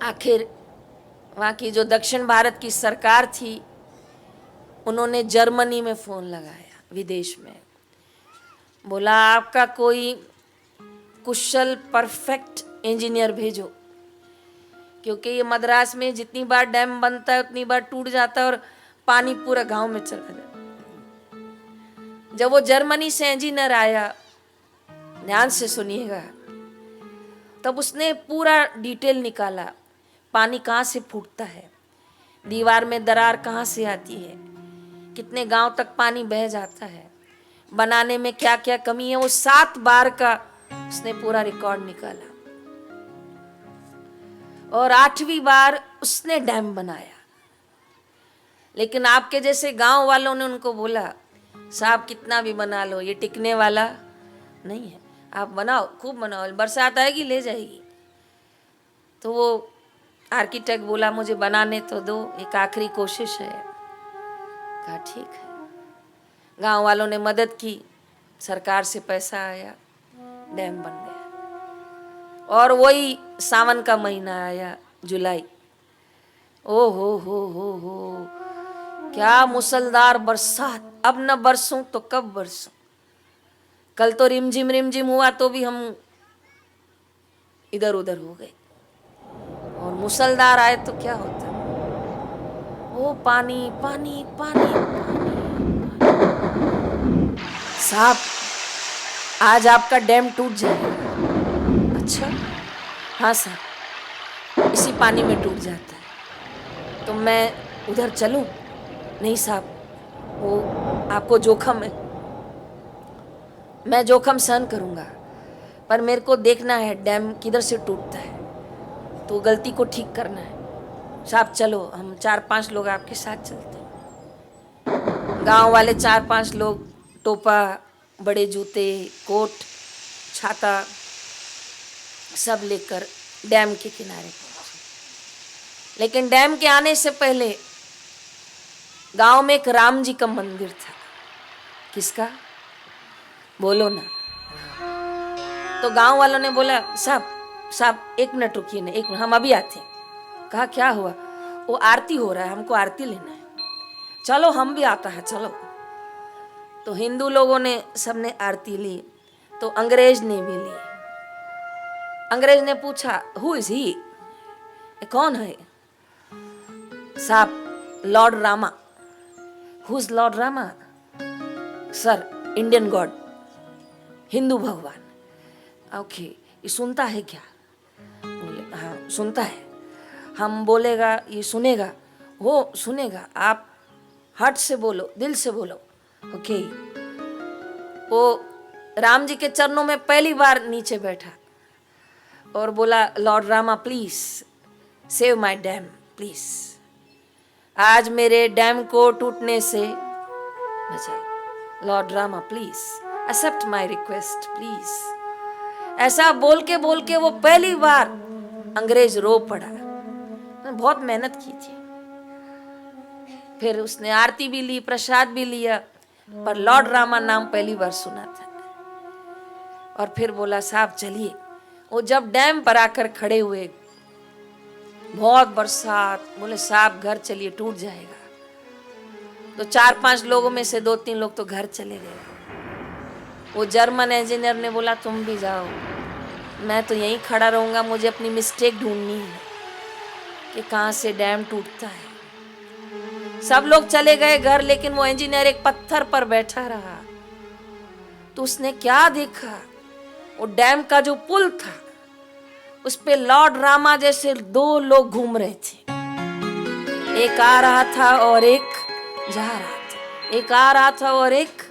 आखिर वहाँ की जो दक्षिण भारत की सरकार थी, उन्होंने जर्मनी में फोन लगाया, विदेश में, बोला आपका कोई कुशल परफेक्ट इंजीनियर भेजो, क्योंकि ये मद्रास में जितनी बार डैम बनता है उतनी बार टूट जाता है और पानी पूरा गांव में चला जाता है। जब वो जर्मनी से इंजीनियर आया, ध्यान से सुनिएगा, तब उसने पूरा डिटेल निकाला, पानी कहाँ से फूटता है, दीवार में दरार कहाँ से आती है, कितने गांव तक पानी बह जाता है, बनाने में क्या क्या कमी है। वो 7 बार का उसने पूरा रिकॉर्ड निकाला और 8वीं बार उसने डैम बनाया। लेकिन आपके जैसे गांव वालों ने उनको बोला साहब कितना भी बना लो, ये टिकने वाला नहीं है, आप बनाओ, खूब बनाओ, बरसात आएगी ले जाएगी। तो वो आर्किटेक्ट बोला मुझे बनाने तो दो, एक आखिरी कोशिश है। कहा ठीक है। गांव वालों ने मदद की, सरकार से पैसा आया, डैम बन गया। और वही सावन का महीना आया, जुलाई, ओ हो क्या मुसलधार बरसात। अब न बरसूं तो कब बरसूं। कल तो रिमझिम हुआ तो भी हम इधर उधर हो गए, और मुसलधार आए तो क्या होता, वो पानी पानी पानी, साहब आज आपका डैम टूट जाएगा। अच्छा हाँ साहब, इसी पानी में टूट जाता है, तो मैं उधर चलूं? नहीं साहब, वो आपको जोखम है। मैं जोखम सहन करूंगा, पर मेरे को देखना है डैम किधर से टूटता है, तो गलती को ठीक करना है। साहब चलो, हम 4-5 लोग आपके साथ चलते हैं। गांव वाले 4-5 लोग, टोपा, बड़े जूते, कोट, छाता सब लेकर डैम के किनारे पहुंचे। लेकिन डैम के आने से पहले गांव में एक राम जी का मंदिर था। किसका? बोलो ना। तो गांव वालों ने बोला, साहब 1 मिनट रुकिए ना, 1 मिनट, हम अभी आते हैं। कहा क्या हुआ? वो आरती हो रहा है, हमको आरती लेना है। चलो हम भी आता है, चलो। तो हिंदू लोगों ने सबने आरती ली, तो अंग्रेज ने भी ली। अंग्रेज ने पूछा, हु इज ही? कौन है? साहब, Lord Rama. Who is Lord Rama? Sir, Indian God, Hindu भगवान। ओके, ये सुनता है क्या? बोले हाँ सुनता है। हम बोलेगा ये सुनेगा? वो सुनेगा। आप हार्ट से बोलो, दिल से बोलो। ओके। वो राम जी के चरणों में पहली बार नीचे बैठा और बोला, lord Rama please save my dam please. आज मेरे डैम को टूटने से बचा। Lord Rama please accept my request please. ऐसा बोल के वो पहली बार अंग्रेज रो पड़ा। बहुत मेहनत की थी। फिर उसने आरती भी ली, प्रसाद भी लिया, पर लॉर्ड रामा नाम पहली बार सुना था। और फिर बोला, साहब चलिए। वो जब डैम पर आकर खड़े हुए, बहुत बरसात, बोले साहब घर चलिए, टूट जाएगा। तो 4-5 लोगों में से 2-3 लोग तो घर चले गए। वो जर्मन इंजीनियर ने बोला, तुम भी जाओ, मैं तो यहीं खड़ा रहूंगा, मुझे अपनी मिस्टेक ढूंढनी है कि कहाँ से डैम टूटता है। सब लोग चले गए घर, लेकिन वो इंजीनियर एक पत्थर पर बैठा रहा। तो उसने क्या देखा? वो डैम का जो पुल था, उस पे लॉर्ड रामा जैसे 2 लोग घूम रहे थे। एक आ रहा था और एक जा रहा था, एक आ रहा था और एक।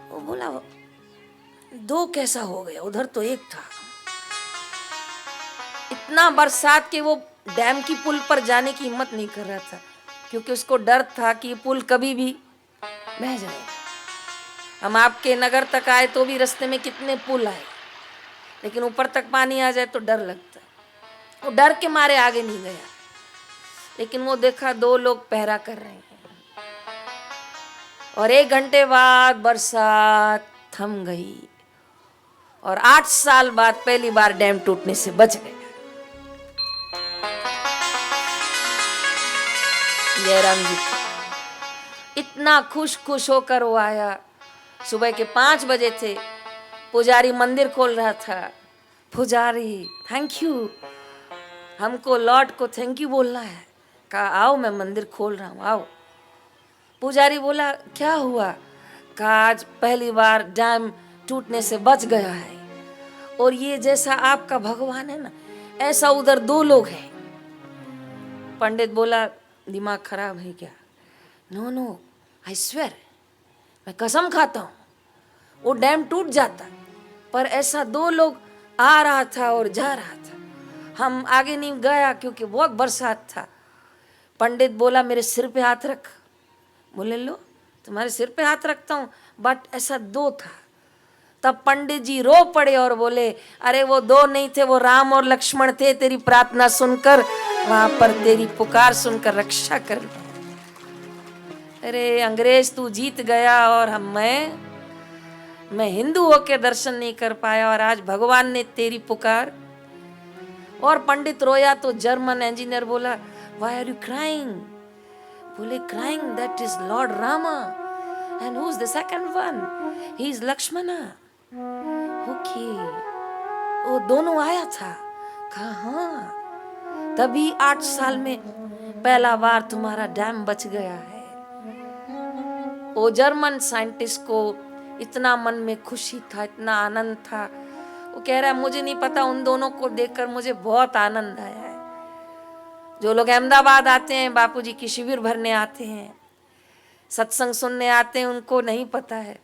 वो बोला, 2 कैसा हो गया? उधर तो एक था। इतना बरसात के वो डैम की पुल पर जाने की हिम्मत नहीं कर रहा था, क्योंकि उसको डर था कि पुल कभी भी बह जाए। हम आपके नगर तक आए तो भी रास्ते में कितने पुल आए, लेकिन ऊपर तक पानी आ जाए तो डर लगता है। वो डर के मारे आगे नहीं गया। लेकिन वो देखा 2 लोग पहरा कर रहे हैं, और 1 घंटे बाद बरसात थम गई और 8 साल बाद पहली बार डैम टूटने से बच गया। जयराम जी इतना खुश होकर वो आया। सुबह के 5 बजे थे, पुजारी मंदिर खोल रहा था। पुजारी, थैंक यू, हमको लॉर्ड को थैंक यू बोलना है। कहा आओ, मैं मंदिर खोल रहा हूँ, आओ। पुजारी बोला, क्या हुआ? कहा आज पहली बार डैम टूटने से बच गया है, और ये जैसा आपका भगवान है ना, ऐसा उधर 2 लोग हैं। पंडित बोला, दिमाग खराब है क्या? नो आई स्वेयर, मैं कसम खाता हूँ, वो डैम टूट जाता, पर ऐसा 2 लोग आ रहा था और जा रहा था। हम आगे नहीं गया क्योंकि बहुत बरसात था। पंडित बोला, मेरे सिर पे हाथ रख। बोले, लो तुम्हारे सिर पे हाथ रखता हूँ, बट ऐसा 2 था। तब पंडित जी रो पड़े और बोले, अरे वो 2 नहीं थे, वो राम और लक्ष्मण थे। तेरी प्रार्थना सुनकर, वहां पर तेरी पुकार सुनकर रक्षा कर लिया। अरे अंग्रेज तू जीत गया, और मैं हिंदू होके दर्शन नहीं कर पाया, और आज भगवान ने तेरी पुकार। और पंडित रोया तो जर्मन इंजीनियर बोला, व्हाई आर यू क्राइंग? बोले, crying that is Lord Rama, and who is the second one? He is Lakshmana. Okay, वो दोनों आया था। कहा हाँ, तभी 8 साल में पहला बार तुम्हारा डैम बच गया है। वो जर्मन साइंटिस्ट को इतना मन में खुशी था, इतना आनंद था। वो कह रहा है, मुझे नहीं पता, उन दोनों को देखकर मुझे बहुत आनंद आया है। जो लोग अहमदाबाद आते हैं, बापूजी की शिविर भरने आते हैं, सत्संग सुनने आते हैं, उनको नहीं पता है।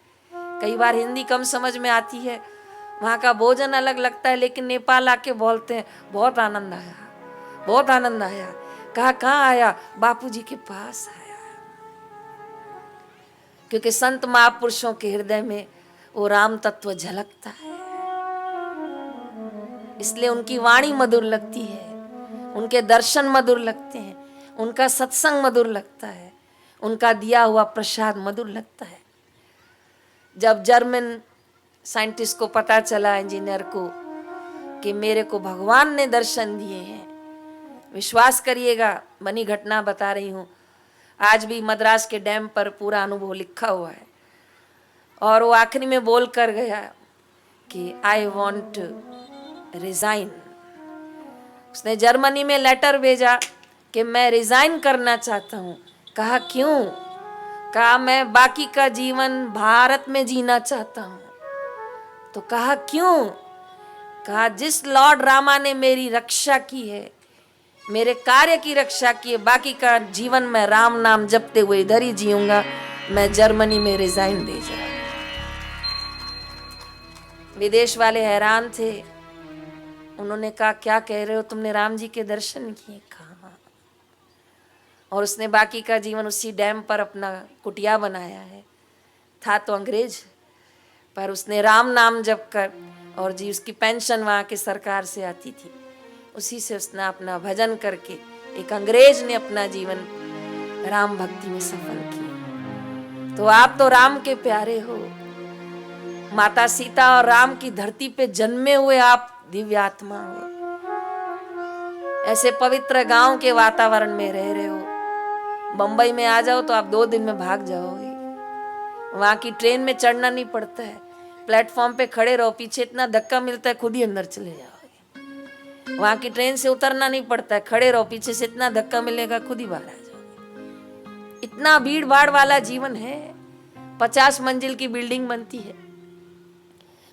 कई बार हिंदी कम समझ में आती है, वहाँ का भोजन अलग लगता है, लेकिन नेपाल आके बोलते हैं बहुत आनंद आया, बहुत आनंद आया। कहा कहाँ आया? बापूजी के पास आया। क्योंकि संत महापुरुषों के हृदय में वो राम तत्व झलकता है, इसलिए उनकी वाणी मधुर लगती है, उनके दर्शन मधुर लगते हैं, उनका सत्संग मधुर लगता है, उनका दिया हुआ प्रसाद मधुर लगता है। जब जर्मन साइंटिस्ट को पता चला, इंजीनियर को, कि मेरे को भगवान ने दर्शन दिए हैं, विश्वास करिएगा, बनी घटना बता रही हूँ, आज भी मद्रास के डैम पर पूरा अनुभव लिखा हुआ है। और वो आखिरी में बोल कर गया कि आई वॉन्ट रिजाइन। उसने जर्मनी में लेटर भेजा कि मैं रिजाइन करना चाहता हूँ। कहा क्यों? कहा मैं बाकी का जीवन भारत में जीना चाहता हूँ। तो कहा क्यों? कहा जिस लॉर्ड रामा ने मेरी रक्षा की है, मेरे कार्य की रक्षा की है, बाकी का जीवन मैं राम नाम जपते हुए इधर ही जीऊंगा, मैं जर्मनी में रिजाइन दे जाऊंगा। विदेश वाले हैरान थे, उन्होंने कहा क्या कह रहे हो, तुमने राम जी के दर्शन किए? कहा। और उसने बाकी का जीवन उसी डैम पर अपना कुटिया बनाया है। था तो अंग्रेज, पर उसने राम नाम जप कर, और जी उसकी पेंशन वहाँ के सरकार से आती थी, उसी से उसने अपना भजन करके, एक अंग्रेज ने अपना जीवन राम भक्ति में सफल किया। तो आप तो राम के प्यारे हो, माता सीता और राम की धरती पे जन्मे हुए आप दिव्य आत्मा हो। ऐसे पवित्र गांव के वातावरण में रह रहे हो, बंबई में आ जाओ तो आप 2 दिन में भाग जाओगे। वहां की ट्रेन में चढ़ना नहीं पड़ता है, प्लेटफॉर्म पे खड़े रहो, पीछे इतना धक्का मिलता है खुद ही अंदर चले जाओगे। वहां की ट्रेन से उतरना नहीं पड़ता है, खड़े रहो, पीछे से इतना धक्का मिलेगा खुद ही बाहर आ जाओगे। इतना भीड़ भाड़ वाला जीवन है। 50 मंजिल की बिल्डिंग बनती है,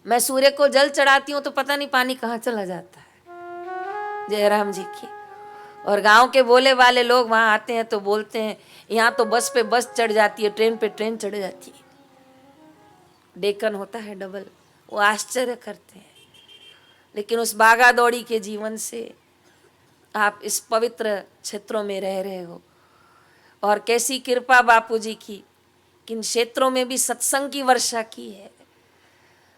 मैं सूर्य को जल चढ़ाती हूँ तो पता नहीं पानी कहाँ चला जाता है, जयराम जी की। और गांव के बोले वाले लोग वहां आते हैं तो बोलते हैं यहाँ तो बस पे बस चढ़ जाती है, ट्रेन पे ट्रेन चढ़ जाती है, डेकन होता है डबल। वो आश्चर्य करते हैं। लेकिन उस भागा दौड़ी के जीवन से आप इस पवित्र क्षेत्रों में रह रहे हो, और कैसी कृपा बापूजी की, किन क्षेत्रों में भी सत्संग की वर्षा की है।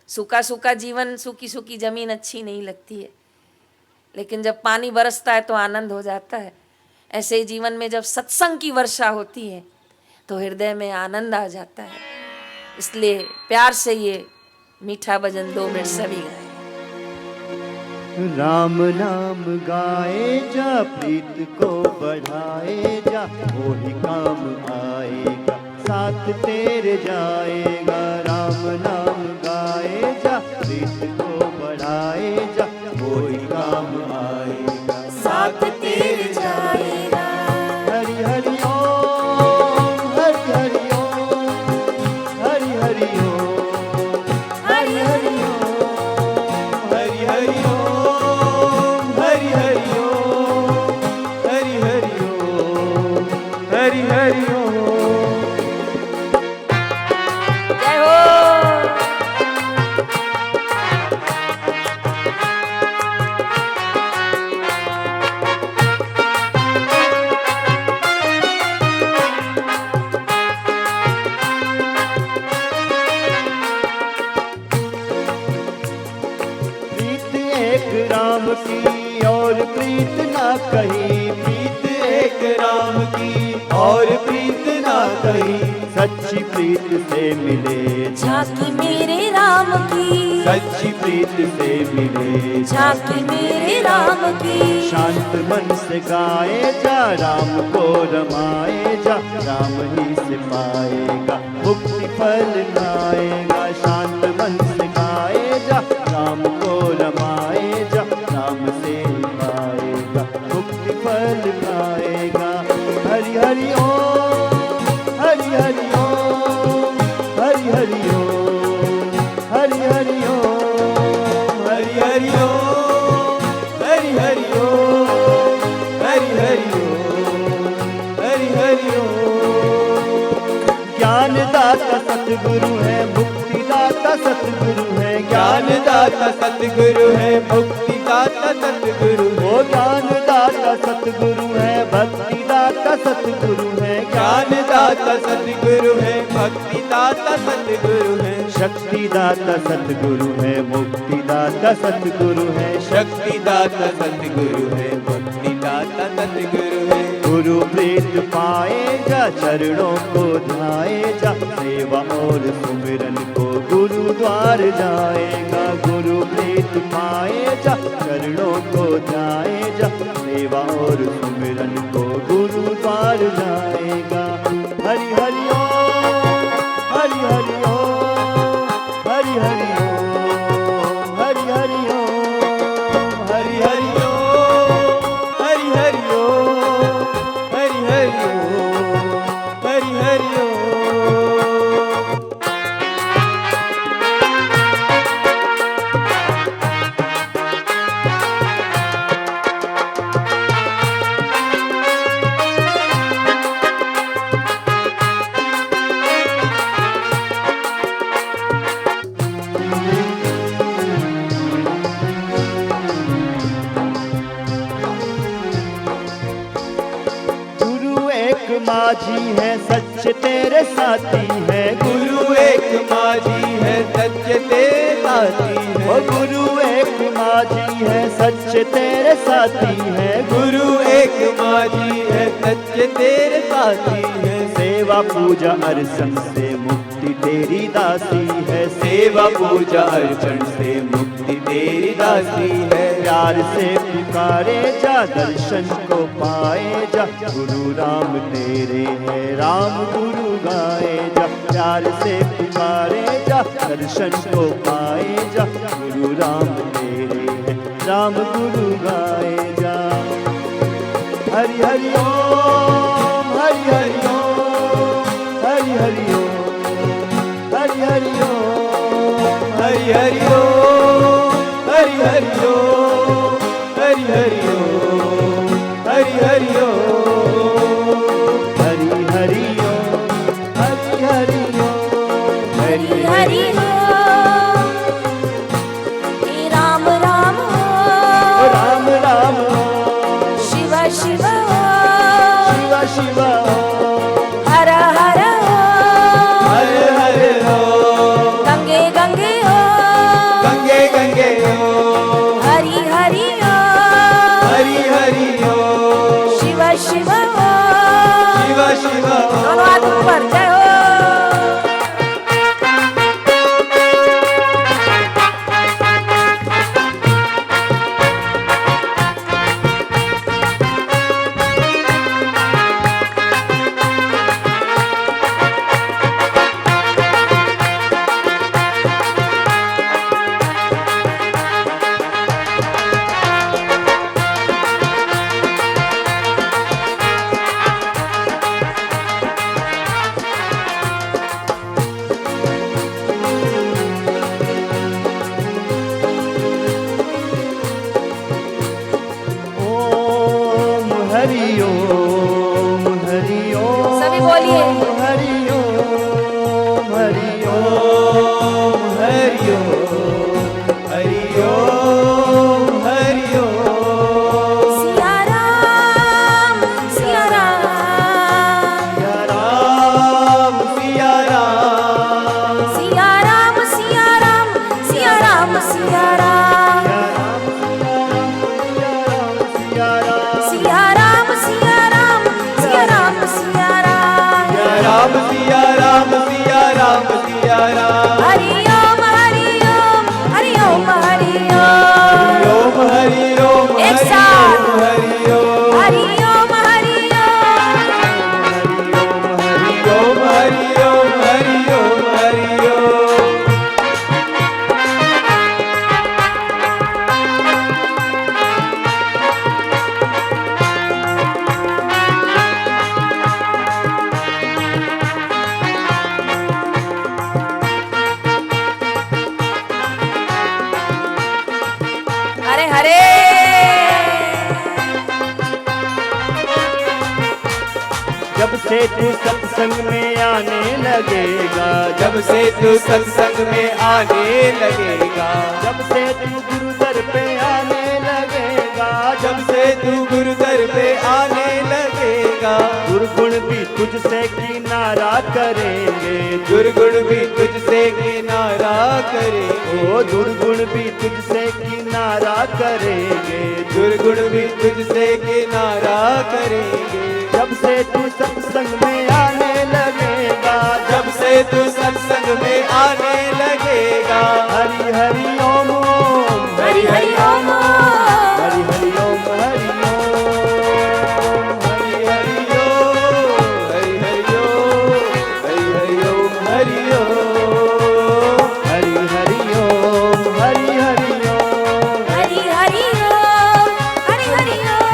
सूखा सूखा जीवन, सूखी सूखी जमीन अच्छी नहीं लगती है, लेकिन जब पानी बरसता है तो आनंद हो जाता है। ऐसे ही जीवन में जब सत्संग की वर्षा होती है तो हृदय में आनंद आ जाता है। इसलिए प्यार से ये मीठा भजन 2 मिनट सभी गाए। राम नाम गाए जा, प्रीत को बढ़ाए जा, वही काम आएगा, साथ तेरे जाएगा। राम नाम गाए जा, प्रीत को बढ़ाए जा, वही काम आएगा, साथ तेरे जाएगा। हरि हरि ओम, हरि हरि ओम, हरि हरि ओम, हरि हरि ओम, हरि हरि ओम, हरि हरि ओम, हरि हरि ओम, हरि हरि ओम। जय हो। प्रीत एक राम की और प्रीत ना कहीं, प्रीत एक राम की और प्रीत ना कहीं, सच्ची प्रीत से मिले झांकी मेरे राम की, सच्ची प्रीत से मिले झांकी मेरे राम की। शांत मन से गाए जा, राम को रमाए जा, राम ही से पाएगा मुक्ति फल पाएगा। शांत मन से गाए जा, राम को रमाए जा, राम से ही पाएगा मुक्ति फल पाएगा। हरि हरि ओम, हरि हरि ओम, हरि हरि ओम, हरि हरि ओम, हरि हरि ओम, हरि हरि ओम, हरि हरि ओम, हरि हरि ओम। ज्ञान दाता सतगुरु है, मुक्ति दाता सतगुरु है, ज्ञान दाता दाता सतगुरु है, मुक्ति दाता सतगुरु है। वो ज्ञान दाता सतगुरु है, भक्ति दाता सतगुरु है, ज्ञान दाता सतगुरु है, भक्ति दाता सतगुरु है। शक्ति दाता सतगुरु है, मुक्ति दाता सतगुरु है, शक्ति दाता सतगुरु है, भक्ति दाता सतगुरु है। गुरु प्रीत पाए जा, चरणों को ध्याए जा, सेवा और सुमिरन को गुरुद्वार जाएगा। गुरु प्रीत पाए जा, चरणों को ध्याए जा, सेवा और सुमिरन को गुरुद्वार जाएगा। हरि हरि ओम, हरि हरि ओम, हरि हरि ओम, हरि हरि ओम, हरि हरि ओम, हरि हरि ओम, हरि हरि ओम, हरि हरि ओम। माझी है सच तेरे साथी है, गुरु एक माझी है, सच तेरे साथी है। ओ गुरु एक माझी है, सच तेरे साथी है, गुरु एक माझी है, सच तेरे साथी है। सेवा पूजा अर्चन से मुक्ति तेरी दासी है, सेवा पूजा अर्चन से मुक्ति तेरी दासी है। प्यार से पुकारे जा, दर्शन को पाए जा, गुरु राम तेरे है, राम गुरु गाए जा। प्यार से पुकारे जा, दर्शन को पाए जा, गुरु राम तेरे है, राम गुरु गाए जा। हरि हरि ओम, हरि हरि ओम, हरि हरि ओम, हरि हरि ओम, हरि हरि ओम, हरि हरि ओम, हरि हरि ओम, हरि हरि ओम, हरि हरि ओम, हरि हरि ओम, हरि हरि ओम, हे राम राम ओ ओम, राम राम ओम, शिव शिव ओम, शिव शिव ओम, हर हर ओम, हर हर ओम, गंगे गंगे ओम, गंगे गंगे ओम, हरि हरि ओम, हरि हरि ओम, शिव शिव ओम। शिव शिव दोनों ओम। हाथ ऊपर, जय हो। ओम हरि ओम, हरि ओम, सभी बोलिए। हरि ओम, हरि ओम हरि ओम, हरि ओम, हरि ओम। सिया राम सिया राम, सिया राम, सिया राम, सिया राम सिया राम, सिया राम सिया राम, सिया राम, सिया राम, सिया राम, सिया राम, सिया राम, सिया राम, सिया राम, सिया राम, सिया राम। हरि ओम हरि ओम, हरि ओम हरि ओम, ओम हरि ओम, एक हरि साथ। ओम, हरि ओम, हरि ओम हरि ओम, हरि ओम, हरि ओम, हरि ओम, हरि ओम। से तू सत्संग में आने लगेगा, जब से तू सत्संग में आने लगेगा, जब से तू गुरु दर पे आने लगेगा, जब से तू गुरु दर पे आने लगेगा, दुर्गुण भी तुझसे किनारा करेंगे, दुर्गुण भी तुझसे किनारा करेंगे, ओ दुर्गुण भी तुझसे किनारा करेंगे, दुर्गुण भी तुझसे किनारा करेंगे, जब से तू सत्संग में आने लगेगा, जब से तू सत्संग में आने लगेगा। हरि हरि ओम ओम, हरि हरि ओम हरि हरि ओम, हरि ओम, हरि हरि ओम, हरि हरि ओम, हरि हरि ओम, हरि ओम, हरि हरि ओम, हरि हरि ओम, हरि हरि ओम हरि हरि ओम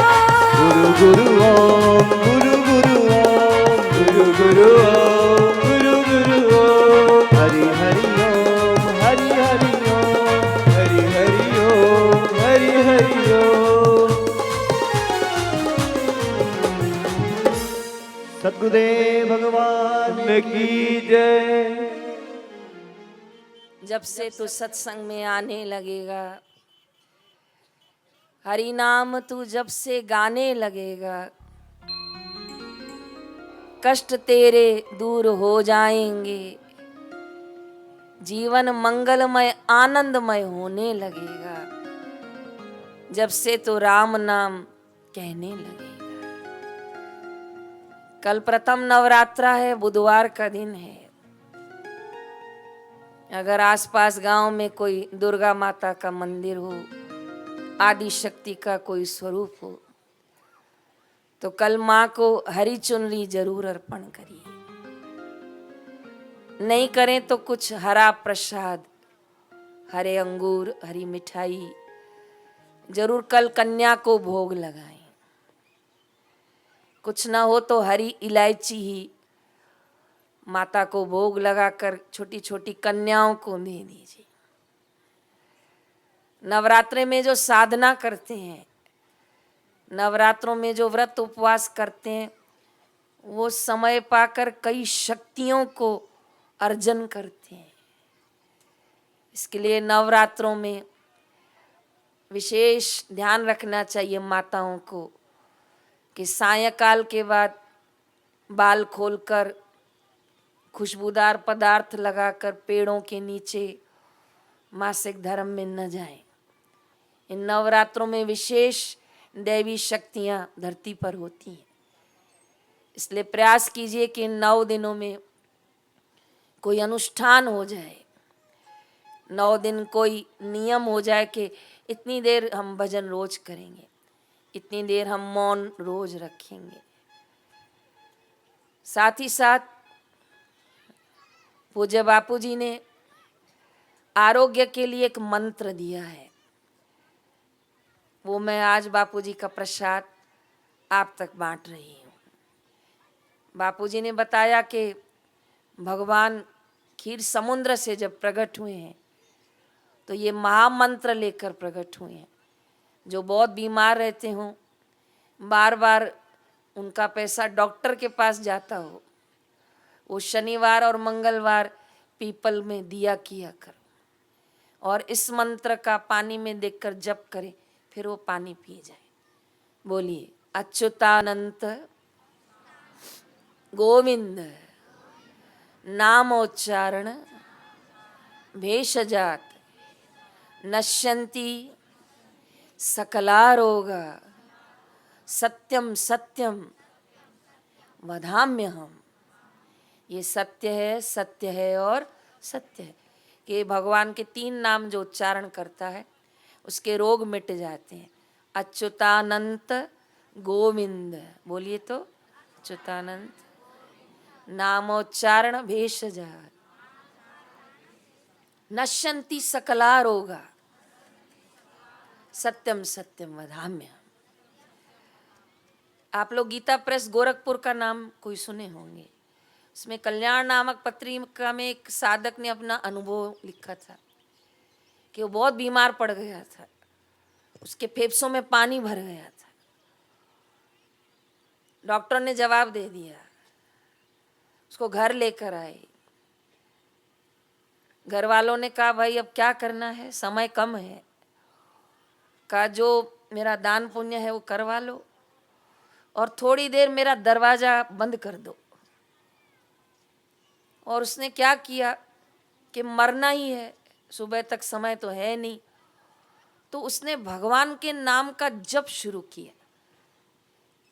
गुरु गुरु ओम, गुरु गुरु ओम, गुरु गुरु ओम, गुरु गुरु ओम, हरि हरि ओम, हरि हरि ओम, हरि हरि ओम, हरि हरि ओम। सद्गुरुदेव भगवान की जय। जब से तू सत्संग में आने लगेगा, हरि नाम तू जब से गाने लगेगा, कष्ट तेरे दूर हो जाएंगे, जीवन मंगलमय आनंदमय होने लगेगा, जब से तो राम नाम कहने लगेगा। कल प्रथम नवरात्रा है, बुधवार का दिन है। अगर आसपास गांव में कोई दुर्गा माता का मंदिर हो, आदि शक्ति का कोई स्वरूप हो, तो कल माँ को हरी चुनरी जरूर अर्पण करिए। नहीं करें तो कुछ हरा प्रसाद, हरे अंगूर, हरी मिठाई जरूर कल कन्या को भोग लगाएं। कुछ ना हो तो हरी इलायची ही माता को भोग लगाकर छोटी छोटी कन्याओं को दे दीजिए। नवरात्रे में जो साधना करते हैं, नवरात्रों में जो व्रत उपवास करते हैं, वो समय पाकर कई शक्तियों को अर्जन करते हैं। इसके लिए नवरात्रों में विशेष ध्यान रखना चाहिए माताओं को कि सायंकाल के बाद बाल खोलकर खुशबूदार पदार्थ लगाकर पेड़ों के नीचे मासिक धर्म में न जाएं। इन नवरात्रों में विशेष दैवी शक्तियां धरती पर होती हैं। इसलिए प्रयास कीजिए कि इन 9 दिनों में कोई अनुष्ठान हो जाए, 9 दिन कोई नियम हो जाए कि इतनी देर हम भजन रोज करेंगे, इतनी देर हम मौन रोज रखेंगे। साथ ही साथ पूज्य बापू जी ने आरोग्य के लिए एक मंत्र दिया है, वो मैं आज बापू जी का प्रसाद आप तक बांट रही हूँ। बापू जी ने बताया कि भगवान क्षीर समुद्र से जब प्रकट हुए हैं तो ये महामंत्र लेकर प्रकट हुए हैं। जो बहुत बीमार रहते हों, बार बार उनका पैसा डॉक्टर के पास जाता हो, वो शनिवार और मंगलवार पीपल में दिया किया करो और इस मंत्र का पानी में देखकर जप करें, फिर वो पानी पी जाए। बोलिए अच्युतानंत गोविंद नामोच्चारण भेषजात नश्यन्ति सकलारोगा सत्यम सत्यम वदाम्यहम्। ये सत्य है और सत्य है कि भगवान के 3 नाम जो उच्चारण करता है उसके रोग मिट जाते हैं। अच्युतानंत गोविंद, बोलिए तो अच्युतानंत नामोच्चारण भेषजात नश्यन्ति सकला रोगा सत्यम सत्यम वदाम्यहम्। आप लोग गीता प्रेस गोरखपुर का नाम कोई सुने होंगे। उसमें कल्याण नामक पत्रिका में एक साधक ने अपना अनुभव लिखा था कि वो बहुत बीमार पड़ गया था, उसके फेफड़ों में पानी भर गया था। डॉक्टर ने जवाब दे दिया उसको घर लेकर आए। घर वालों ने कहा भाई अब क्या करना है, समय कम है, कहा जो मेरा दान पुण्य है वो करवा लो और थोड़ी देर मेरा दरवाजा बंद कर दो। और उसने क्या किया कि मरना ही है, सुबह तक समय तो है नहीं, तो उसने भगवान के नाम का जप शुरू किया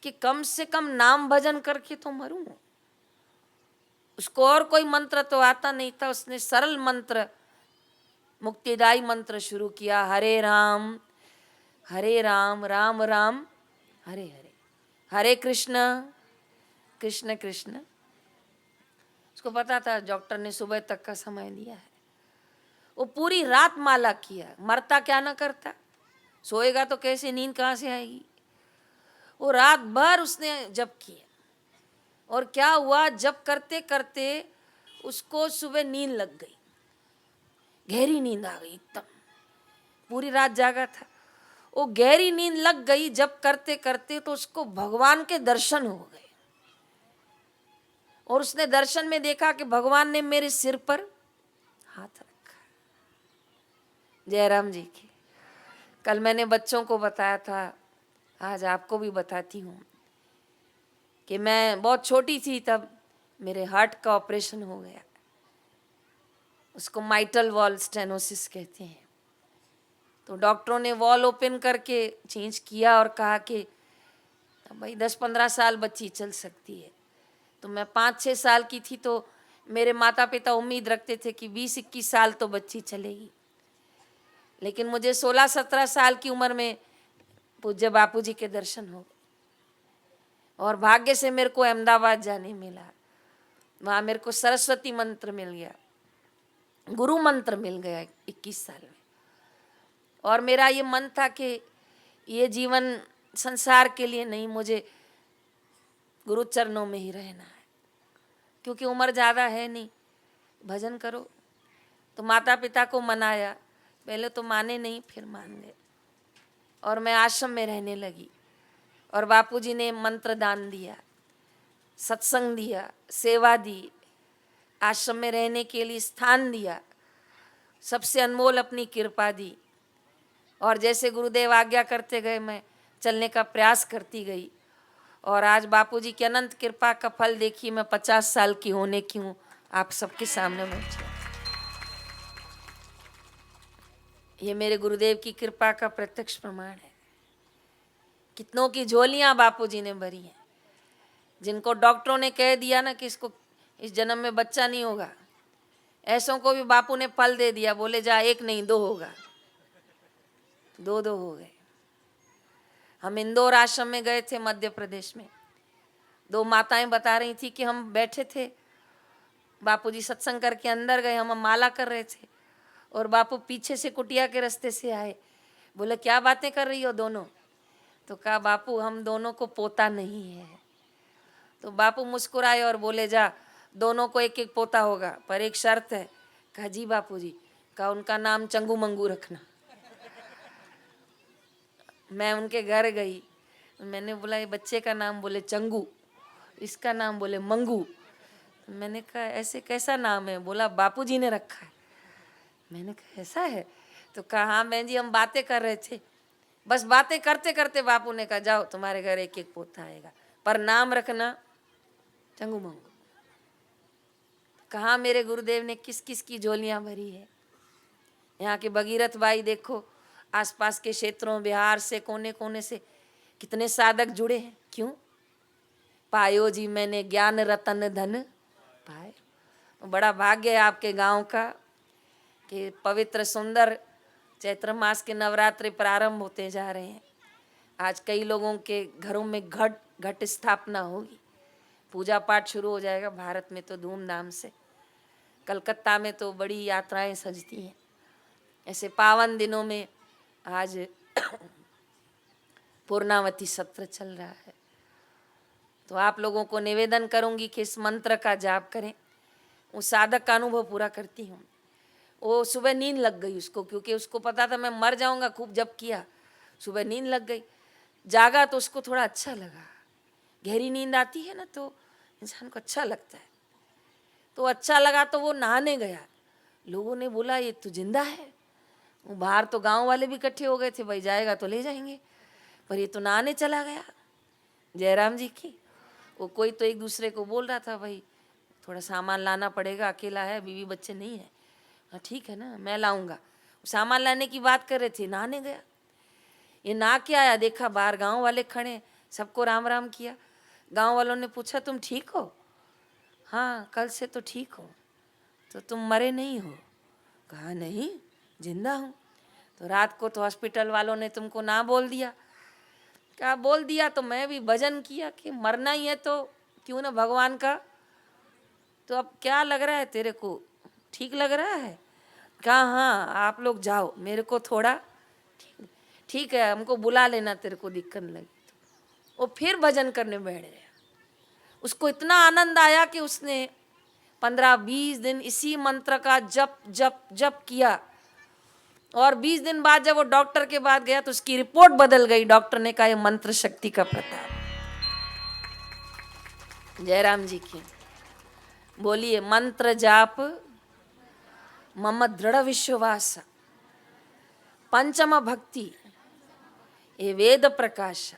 कि कम से कम नाम भजन करके तो मरूं। उसको और कोई मंत्र तो आता नहीं था, उसने सरल मंत्र, मुक्तिदायी मंत्र शुरू किया, हरे राम राम राम हरे हरे, हरे कृष्ण कृष्ण कृष्ण। उसको पता था डॉक्टर ने सुबह तक का समय दिया है। वो पूरी रात माला किया, मरता क्या ना करता, सोएगा तो कैसे, नींद कहाँ से आएगी। वो रात भर उसने जप किया और क्या हुआ, जप करते करते उसको सुबह नींद लग गई, गहरी नींद आ गई एकदम। पूरी रात जागा था, वो गहरी नींद लग गई जप करते करते, तो उसको भगवान के दर्शन हो गए। और उसने दर्शन में देखा कि भगवान ने मेरे सिर पर हाथ रखा। जयराम जी की। कल मैंने बच्चों को बताया था, आज आपको भी बताती हूँ कि मैं बहुत छोटी थी तब मेरे हार्ट का ऑपरेशन हो गया। उसको माइटल वॉल स्टेनोसिस कहते हैं। तो डॉक्टरों ने वॉल ओपन करके चेंज किया और कहा कि भाई 10-15 साल बच्ची चल सकती है। तो मैं 5-6 साल की थी, तो मेरे माता पिता उम्मीद रखते थे कि 20-21 साल तो बच्ची चलेगी। लेकिन मुझे 16-17 साल की उम्र में पूज्य बापू जी के दर्शन हो गए और भाग्य से मेरे को अहमदाबाद जाने मिला। वहाँ मेरे को सरस्वती मंत्र मिल गया, गुरु मंत्र मिल गया 21 साल में। और मेरा ये मन था कि ये जीवन संसार के लिए नहीं, मुझे गुरु चरणों में ही रहना है, क्योंकि उम्र ज़्यादा है नहीं, भजन करो। तो माता पिता को मनाया, पहले तो माने नहीं, फिर मान गए और मैं आश्रम में रहने लगी। और बापूजी ने मंत्र दान दिया, सत्संग दिया, सेवा दी, आश्रम में रहने के लिए स्थान दिया, सबसे अनमोल अपनी कृपा दी। और जैसे गुरुदेव आज्ञा करते गए मैं चलने का प्रयास करती गई। और आज बापूजी की अनंत कृपा का फल देखिए, मैं 50 साल की होने की हूँ, आप सबके सामने बैठी। ये मेरे गुरुदेव की कृपा का प्रत्यक्ष प्रमाण है। कितनों की झोलियाँ बापूजी ने भरी हैं, जिनको डॉक्टरों ने कह दिया ना कि इसको इस जन्म में बच्चा नहीं होगा, ऐसों को भी बापू ने फल दे दिया, बोले जा 1 नहीं 2 होगा, 2 हो गए। हम इंदौर आश्रम में गए थे मध्य प्रदेश में। 2 माताएं बता रही थी कि हम बैठे थे, बापूजी सत्संग करके अंदर गए, हम माला कर रहे थे और बापू पीछे से कुटिया के रास्ते से आए। बोले क्या बातें कर रही हो दोनों? तो कहा बापू हम दोनों को पोता नहीं है। तो बापू मुस्कुराए और बोले जा दोनों को 1-1 पोता होगा, पर एक शर्त है। कहा जी बापू जी। कहा उनका नाम चंगू मंगू रखना। मैं उनके घर गई, मैंने बोला ये बच्चे का नाम, बोले चंगू, इसका नाम बोले मंगू। मैंने कहा ऐसे कैसा नाम है? बोला बापूजी ने रखा है। मैंने कहा ऐसा है? तो कहा हाँ बहन जी हम बातें कर रहे थे। बस बातें करते करते बापू ने कहा जाओ तुम्हारे घर 1-1 पोता आएगा, पर नाम रखना चंगू मंगू। कहाँ मेरे गुरुदेव ने किस किस की झोलियाँ भरी है। यहाँ के भगीरथ भाई देखो, आसपास के क्षेत्रों, बिहार से कोने कोने से कितने साधक जुड़े हैं। क्यों? पायो जी मैंने ज्ञान रतन धन पाए। बड़ा भाग्य है आपके गांव का कि पवित्र सुंदर चैत्र मास के नवरात्रि प्रारंभ होते जा रहे हैं। आज कई लोगों के घरों में घट स्थापना होगी, पूजा पाठ शुरू हो जाएगा। भारत में तो धूमधाम से, कलकत्ता में तो बड़ी यात्राएं सजती हैं। ऐसे पावन दिनों में आज पूर्णावती सत्र चल रहा है। तो आप लोगों को निवेदन करूंगी कि इस मंत्र का जाप करें। उस साधक का अनुभव पूरा करती हूँ। वो सुबह नींद लग गई उसको, क्योंकि उसको पता था मैं मर जाऊंगा, खूब जप किया, सुबह नींद लग गई। जागा तो उसको थोड़ा अच्छा लगा। गहरी नींद आती है ना तो इंसान को अच्छा लगता है। तो अच्छा लगा तो वो नहाने गया। लोगों ने बोला ये तो जिंदा है। वो बाहर तो गांव वाले भी इकट्ठे हो गए थे, भाई जाएगा तो ले जाएंगे, पर ये तो नहाने चला गया। जयराम जी की वो कोई तो एक दूसरे को बोल रहा था, भाई थोड़ा सामान लाना पड़ेगा, अकेला है, बीवी बच्चे नहीं है। हाँ ठीक है ना, मैं लाऊंगा। सामान लाने की बात कर रहे थे, नहाने गया। ये नहा के आया, देखा बाहर गांव वाले खड़े, सबको राम राम किया। गांव वालों ने पूछा तुम ठीक हो? हाँ कल से तो ठीक हो। तो तुम मरे नहीं हो? कहा नहीं, जिंदा हूँ। तो रात को तो हॉस्पिटल वालों ने तुमको ना बोल दिया। क्या बोल दिया? तो मैं भी भजन किया कि मरना ही है तो क्यों ना भगवान का। तो अब क्या लग रहा है तेरे को, ठीक लग रहा है? कहा हाँ आप लोग जाओ, मेरे को थोड़ा ठीक है, हमको बुला लेना तेरे को दिक्कत लगी तो। वो फिर भजन करने बैठ गया। उसको इतना आनंद आया कि उसने 15-20 दिन इसी मंत्र का जप जप जप किया। और 20 दिन बाद जब वो डॉक्टर के पास गया तो उसकी रिपोर्ट बदल गई। डॉक्टर ने कहा ये मंत्र शक्ति का प्रताप। जयराम जी की बोलिए, मंत्र जाप मम दृढ़ विश्वास, पंचम भक्ति ये वेद प्रकाश।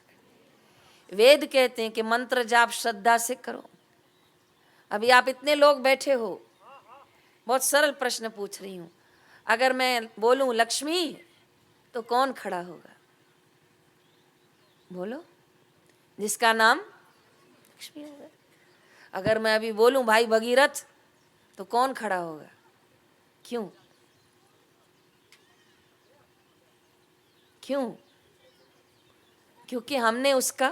वेद कहते हैं कि मंत्र जाप श्रद्धा से करो। अभी आप इतने लोग बैठे हो, बहुत सरल प्रश्न पूछ रही हूं। अगर मैं बोलूं लक्ष्मी तो कौन खड़ा होगा? बोलो, जिसका नाम लक्ष्मी होगा। अगर मैं अभी बोलूं भाई भगीरथ तो कौन खड़ा होगा? क्यों? क्यों? क्योंकि हमने उसका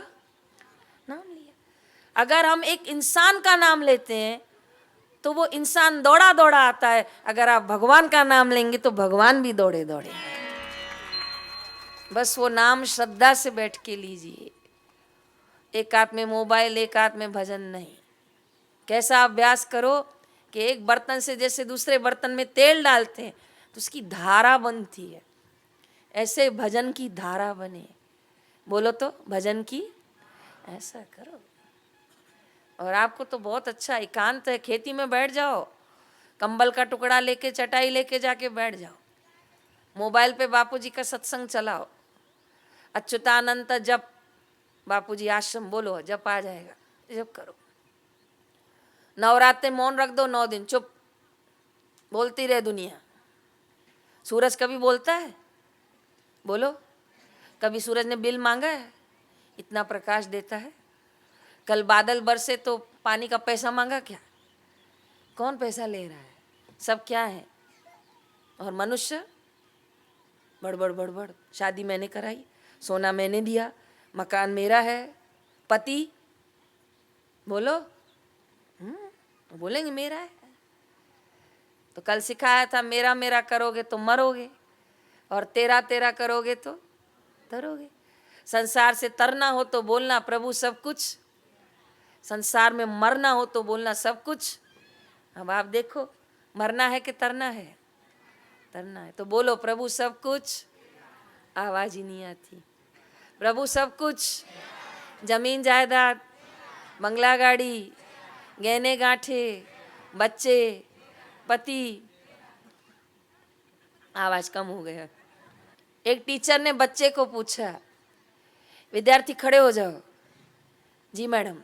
नाम लिया। अगर हम एक इंसान का नाम लेते हैं तो वो इंसान दौड़ा दौड़ा आता है। अगर आप भगवान का नाम लेंगे तो भगवान भी दौड़े दौड़े। बस वो नाम श्रद्धा से बैठ के लीजिए। एक हाथ में मोबाइल, एक हाथ में भजन नहीं। कैसा अभ्यास करो कि एक बर्तन से जैसे दूसरे बर्तन में तेल डालते हैं तो उसकी धारा बनती है, ऐसे भजन की धारा बने। बोलो तो भजन की ऐसा करो। और आपको तो बहुत अच्छा एकांत है, खेती में बैठ जाओ, कंबल का टुकड़ा लेके, चटाई लेके जाके बैठ जाओ, मोबाइल पे बापूजी का सत्संग चलाओ, अच्युतानंत जप, बापूजी आश्रम बोलो, जप आ जाएगा, जप करो। नवरात्रि मौन रख दो, 9 दिन चुप, बोलती रहे दुनिया। सूरज कभी बोलता है? बोलो, कभी सूरज ने बिल मांगा है? इतना प्रकाश देता है। कल बादल बरसे तो पानी का पैसा मांगा क्या? कौन पैसा ले रहा है? सब क्या है? और मनुष्य बड़बड़ बड़बड़, शादी मैंने कराई, सोना मैंने दिया, मकान मेरा है, पति बोलो बोलेंगे मेरा है। तो कल सिखाया था मेरा मेरा करोगे तो मरोगे, और तेरा तेरा करोगे तो तरोगे। संसार से तरना हो तो बोलना प्रभु सब कुछ, संसार में मरना हो तो बोलना सब कुछ। अब आप देखो, मरना है कि तरना है? तरना है। तो बोलो प्रभु सब कुछ। आवाज ही नहीं आती। प्रभु सब कुछ, जमीन जायदाद, बंगला गाड़ी, गहने गांठे, बच्चे, पति। आवाज कम हो गया। एक टीचर ने बच्चे को पूछा, विद्यार्थी खड़े हो जाओ। जी मैडम।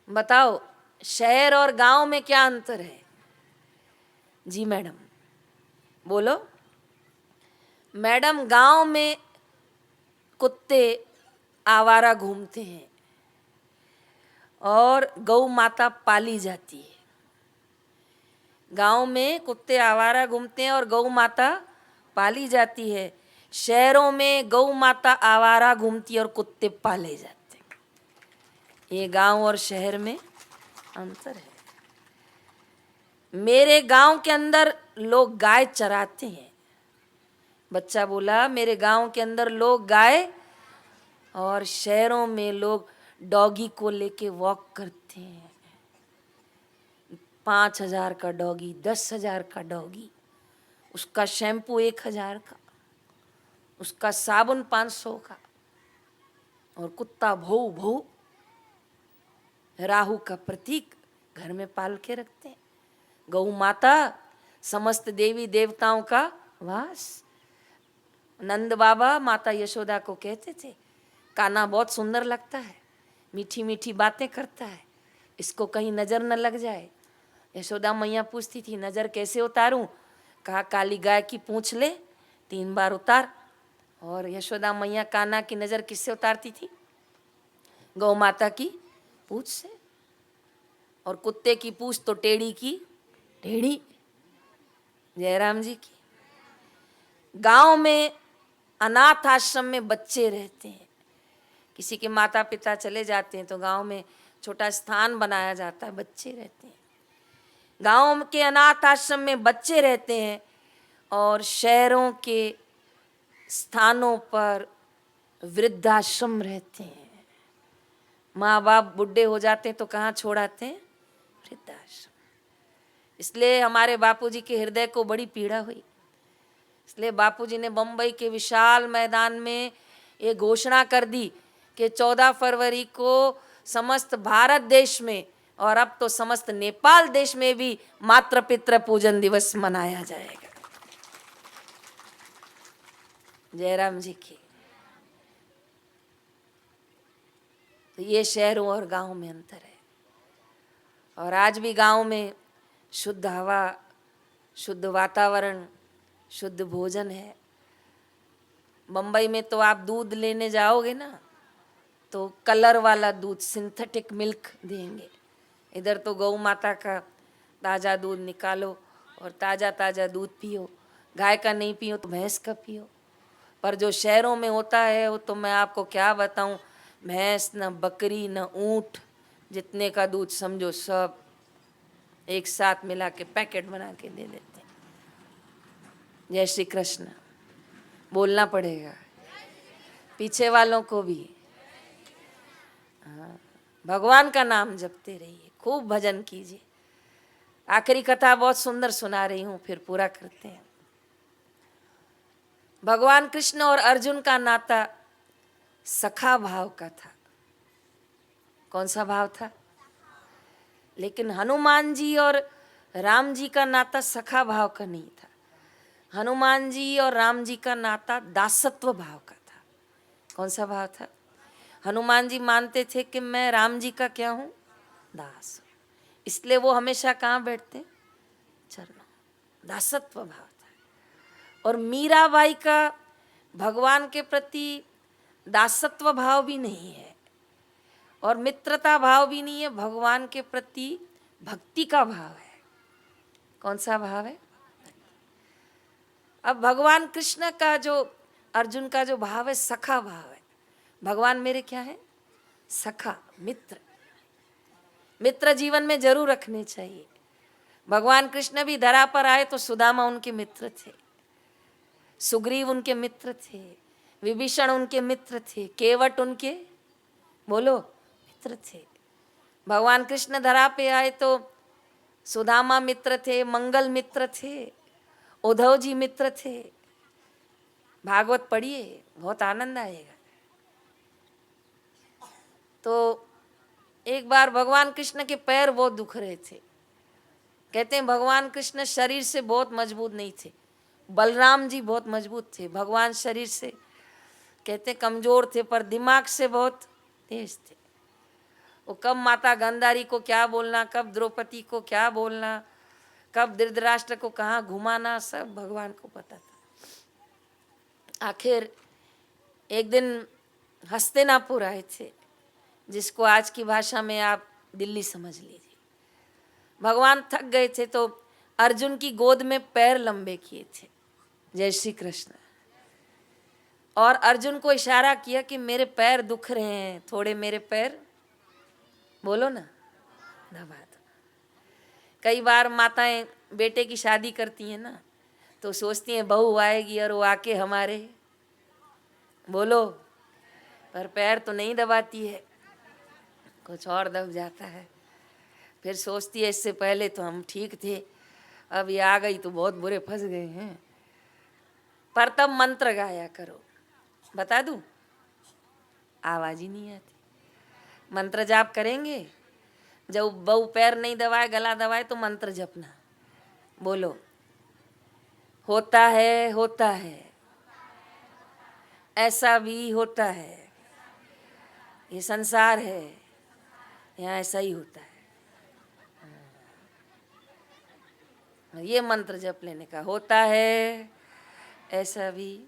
बताओ शहर और गांव में क्या अंतर है? जी मैडम। बोलो। मैडम, गांव में कुत्ते आवारा घूमते हैं और गौ माता पाली जाती है। गांव में कुत्ते आवारा घूमते हैं और गौ माता पाली जाती है। शहरों में गौ माता आवारा घूमती है और कुत्ते पाले जाते हैं। ये गांव और शहर में अंतर है। मेरे गांव के अंदर लोग गाय चराते हैं। बच्चा बोला मेरे गांव के अंदर लोग गाय, और शहरों में लोग डॉगी को लेके वॉक करते हैं। 5,000 का डॉगी, 10,000 का डॉगी, उसका शैम्पू 1,000 का, उसका साबुन 500 का, और कुत्ता भौ भौ, राहु का प्रतीक, घर में पाल के रखते हैं। गौ माता समस्त देवी देवताओं का वास। नंद बाबा माता यशोदा को कहते थे, कान्हा बहुत सुंदर लगता है, मीठी मीठी बातें करता है, इसको कहीं नजर न लग जाए। यशोदा मैया पूछती थी, नजर कैसे उतारूं? कहा, काली गाय की पूंछ ले, 3 बार उतार। और यशोदा मैया कान्हा की नजर किससे उतारती थी? गौ माता की पूंछ से। और कुत्ते की पूंछ तो टेढ़ी की टेढ़ी। जयराम जी की। गांव में अनाथ आश्रम में बच्चे रहते हैं, किसी के माता पिता चले जाते हैं तो गांव में छोटा स्थान बनाया जाता है, बच्चे रहते हैं। गांव के अनाथ आश्रम में बच्चे रहते हैं और शहरों के स्थानों पर वृद्धाश्रम रहते हैं। माँ बाप बुढ़े हो जाते हैं तो कहाँ छोड़ाते हैं? वृद्धाश्रम। इसलिए हमारे बापूजी के हृदय को बड़ी पीड़ा हुई। इसलिए बापूजी ने बम्बई के विशाल मैदान में ये घोषणा कर दी कि 14 फरवरी को समस्त भारत देश में और अब तो समस्त नेपाल देश में भी मातृ पितृ पूजन दिवस मनाया जाएगा। जयराम जी की। तो ये शहरों और गांव में अंतर है। और आज भी गांव में शुद्ध हवा, शुद्ध वातावरण, शुद्ध भोजन है। बम्बई में तो आप दूध लेने जाओगे ना तो कलर वाला दूध, सिंथेटिक मिल्क देंगे। इधर तो गौ माता का ताज़ा दूध निकालो और ताज़ा ताज़ा दूध पियो। गाय का नहीं पियो तो भैंस का पियो। पर जो शहरों में होता है वो तो मैं आपको क्या बताऊं, भैंस न बकरी न ऊंट, जितने का दूध समझो सब एक साथ मिला के पैकेट बना के दे देते हैं। जय श्री कृष्ण बोलना पड़ेगा पीछे वालों को भी। हाँ, भगवान का नाम जपते रहिए, खूब भजन कीजिए। आखिरी कथा बहुत सुंदर सुना रही हूँ, फिर पूरा करते हैं। भगवान कृष्ण और अर्जुन का नाता सखा भाव का था। कौन सा भाव था? लेकिन हनुमान जी और राम जी का नाता सखा भाव का नहीं था। हनुमान जी और राम जी का नाता दासत्व भाव का था। कौन सा भाव था? हनुमान जी मानते थे कि मैं राम जी का क्या हूँ? दास। इसलिए वो हमेशा कहाँ बैठते? चरणों। दासत्व भाव था। और मीराबाई का भगवान के प्रति दासत्व भाव भी नहीं है और मित्रता भाव भी नहीं है, भगवान के प्रति भक्ति का भाव है। कौन सा भाव है? अब भगवान कृष्ण का जो, अर्जुन का जो भाव है सखा भाव है। भगवान मेरे क्या है? सखा, मित्र। मित्र जीवन में जरूर रखने चाहिए। भगवान कृष्ण भी धरा पर आए तो सुदामा उनके मित्र थे, सुग्रीव उनके मित्र थे, विभीषण उनके मित्र थे, केवट उनके बोलो मित्र थे। भगवान कृष्ण धरा पे आए तो सुदामा मित्र थे, मंगल मित्र थे, उद्धव जी मित्र थे। भागवत पढ़िए, बहुत आनंद आएगा। तो एक बार भगवान कृष्ण के पैर बहुत दुख रहे थे। कहते हैं भगवान कृष्ण शरीर से बहुत मजबूत नहीं थे, बलराम जी बहुत मजबूत थे। भगवान शरीर से कहते कमजोर थे पर दिमाग से बहुत तेज थे। वो कब माता गांधारी को क्या बोलना, कब द्रौपदी को क्या बोलना, कब धृतराष्ट्र को कहाँ घुमाना, सब भगवान को पता था। आखिर एक दिन हस्तिनापुर आए थे, जिसको आज की भाषा में आप दिल्ली समझ लीजिए। भगवान थक गए थे तो अर्जुन की गोद में पैर लंबे किए थे। जय श्री कृष्ण। और अर्जुन को इशारा किया कि मेरे पैर दुख रहे हैं, थोड़े मेरे पैर बोलो ना दबा दो। कई बार माताएं बेटे की शादी करती हैं ना तो सोचती हैं बहू आएगी और वो आके हमारे बोलो, पर पैर तो नहीं दबाती है, कुछ और दब जाता है। फिर सोचती है इससे पहले तो हम ठीक थे, अब ये आ गई तो बहुत बुरे फंस गए हैं। पर तब मंत्र गाया करो। बता दूं, आवाज ही नहीं आती। मंत्र जाप करेंगे, जब बहू पैर नहीं दबाए, गला दबाए तो मंत्र जपना। बोलो, होता है, ऐसा भी होता है, ये संसार है, यहाँ ऐसा ही होता है। ये मंत्र जप लेने का, होता है ऐसा भी।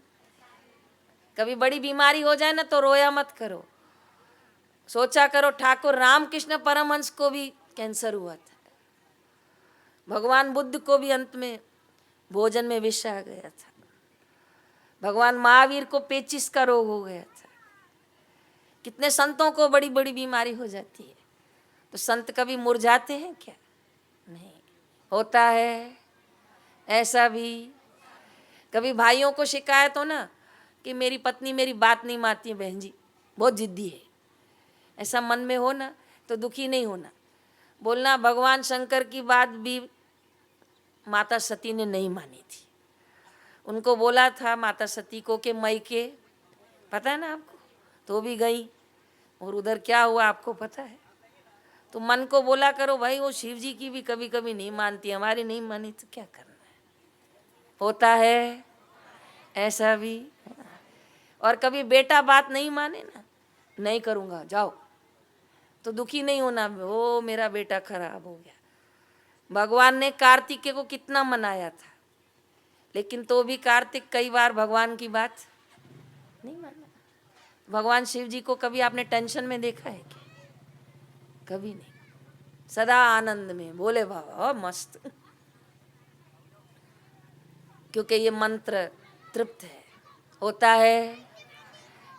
कभी बड़ी बीमारी हो जाए ना तो रोया मत करो, सोचा करो ठाकुर रामकृष्ण परमहंस को भी कैंसर हुआ था, भगवान बुद्ध को भी अंत में भोजन में विष आ गया था, भगवान महावीर को पेचिस का रोग हो गया था। कितने संतों को बड़ी बड़ी बीमारी हो जाती है, तो संत कभी मुरझाते हैं क्या? नहीं, होता है ऐसा भी। कभी भाइयों को शिकायत हो ना कि मेरी पत्नी मेरी बात नहीं मानती है, बहन जी बहुत जिद्दी है, ऐसा मन में हो ना तो दुखी नहीं होना, बोलना भगवान शंकर की बात भी माता सती ने नहीं मानी थी। उनको बोला था माता सती को कि मैके, पता है ना आपको, तो भी गई, और उधर क्या हुआ आपको पता है। तो मन को बोला करो भाई वो शिव जी की भी कभी कभी नहीं मानती, हमारी नहीं मानी तो क्या करना है, होता है ऐसा भी। और कभी बेटा बात नहीं माने ना, नहीं करूँगा जाओ, तो दुखी नहीं होना, ओ मेरा बेटा खराब हो गया। भगवान ने कार्तिकेय को कितना मनाया था, लेकिन तो भी कार्तिक कई बार भगवान की बात नहीं माना। भगवान शिव जी को कभी आपने टेंशन में देखा है क्या? कभी नहीं, सदा आनंद में, बोले बाबा मस्त, क्योंकि ये मंत्र तृप्त है। होता है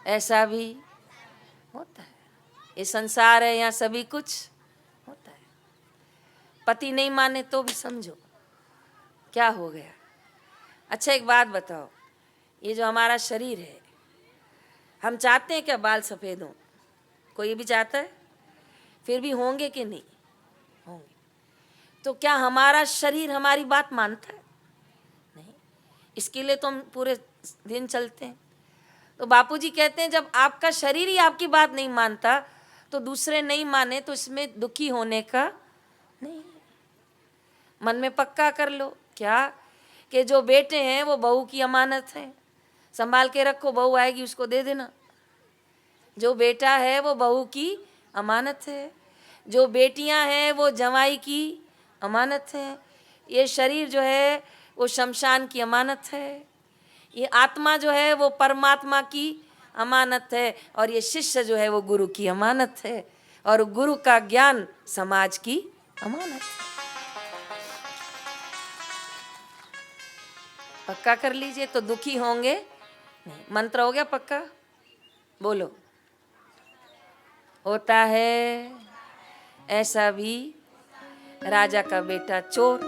ऐसा भी होता है, ये संसार है, यहाँ सभी कुछ होता है। पति नहीं माने तो भी समझो क्या हो गया। अच्छा एक बात बताओ, ये जो हमारा शरीर है, हम चाहते हैं क्या बाल सफ़ेद हों? कोई भी चाहता है? फिर भी होंगे कि नहीं होंगे? तो क्या हमारा शरीर हमारी बात मानता है? नहीं, इसके लिए तो हम पूरे दिन चलते हैं। तो बापूजी कहते हैं जब आपका शरीर ही आपकी बात नहीं मानता तो दूसरे नहीं माने तो इसमें दुखी होने का नहीं। मन में पक्का कर लो क्या कि जो बेटे हैं वो बहू की अमानत है, संभाल के रखो, बहू आएगी उसको दे देना। जो बेटा है वो बहू की अमानत है, जो बेटियां हैं वो जवाई की अमानत है, ये शरीर जो है वो शमशान की अमानत है, ये आत्मा जो है वो परमात्मा की अमानत है, और ये शिष्य जो है वो गुरु की अमानत है, और गुरु का ज्ञान समाज की अमानत है। पक्का कर लीजिए तो दुखी होंगे नहीं। मंत्र हो गया पक्का? बोलो, होता है ऐसा भी। राजा का बेटा चोर,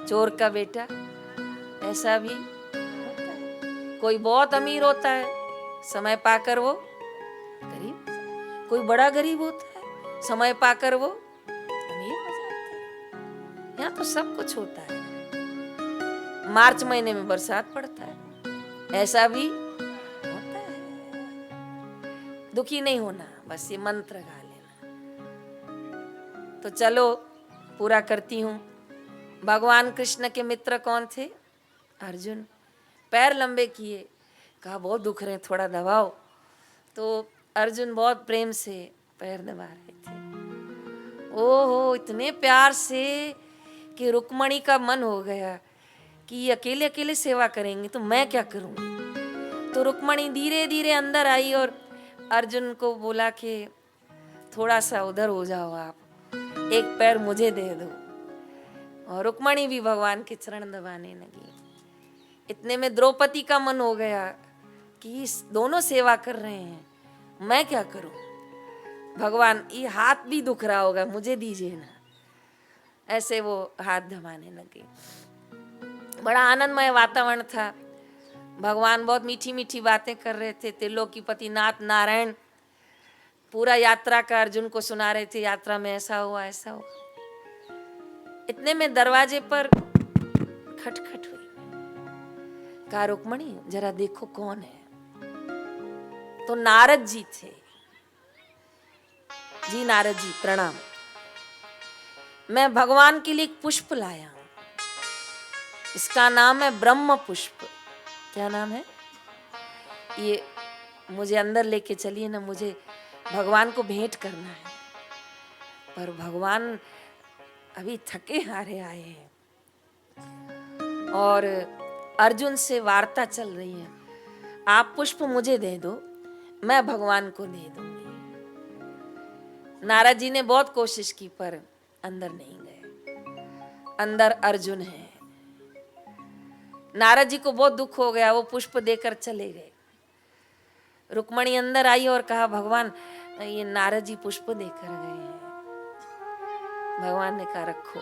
चोर का बेटा ऐसा भी होता है। कोई बहुत अमीर होता है, समय पाकर वो गरीब, कोई बड़ा गरीब होता है, समय पाकर वो अमीर हो जाता है। यहाँ तो सब कुछ होता है। मार्च महीने में बरसात पड़ता है, ऐसा भी होता है। दुखी नहीं होना, बस ये मंत्र गा लेना। तो चलो पूरा करती हूँ। भगवान कृष्ण के मित्र कौन थे? अर्जुन। पैर लंबे किए, कहा बहुत दुख रहे, थोड़ा दबाओ। तो अर्जुन बहुत प्रेम से पैर दबा रहे थे, ओहो इतने प्यार से कि रुक्मणी का मन हो गया कि ये अकेले अकेले सेवा करेंगे तो मैं क्या करूँगी। तो रुक्मणी धीरे धीरे अंदर आई और अर्जुन को बोला कि थोड़ा सा उधर हो जाओ आप, एक पैर मुझे दे दो। और रुक्मणी भी भगवान के चरण दबाने लगी। इतने में द्रौपदी का मन हो गया कि दोनों सेवा कर रहे हैं, मैं क्या करूं। भगवान ये हाथ भी दुख रहा होगा, मुझे दीजिए ना। ऐसे वो हाथ दबाने लगे। बड़ा आनंदमय वातावरण था। भगवान बहुत मीठी मीठी बातें कर रहे थे। त्रिलोकीपति नाथ नारायण पूरा यात्रा का अर्जुन को सुना रहे थे, यात्रा में ऐसा हुआ ऐसा हुआ। इतने में दरवाजे पर खटखट हुई। कहा रुक्मणी जरा देखो कौन है। तो नारद जी थे। जी नारद जी प्रणाम, मैं भगवान के लिए एक पुष्प लाया हूं। इसका नाम है ब्रह्म पुष्प। क्या नाम है? ये मुझे अंदर लेके चलिए ना, मुझे भगवान को भेंट करना है। पर भगवान अभी थके हारे आए हैं और अर्जुन से वार्ता चल रही है। आप पुष्प मुझे दे दो, मैं भगवान को दे दूंगी। नारद जी ने बहुत कोशिश की पर अंदर नहीं गए। अंदर अर्जुन है। नारद जी को बहुत दुख हो गया, वो पुष्प देकर चले गए। रुक्मणी अंदर आई और कहा, भगवान ये नारद जी पुष्प देकर गए हैं। भगवान ने कहा, रखो।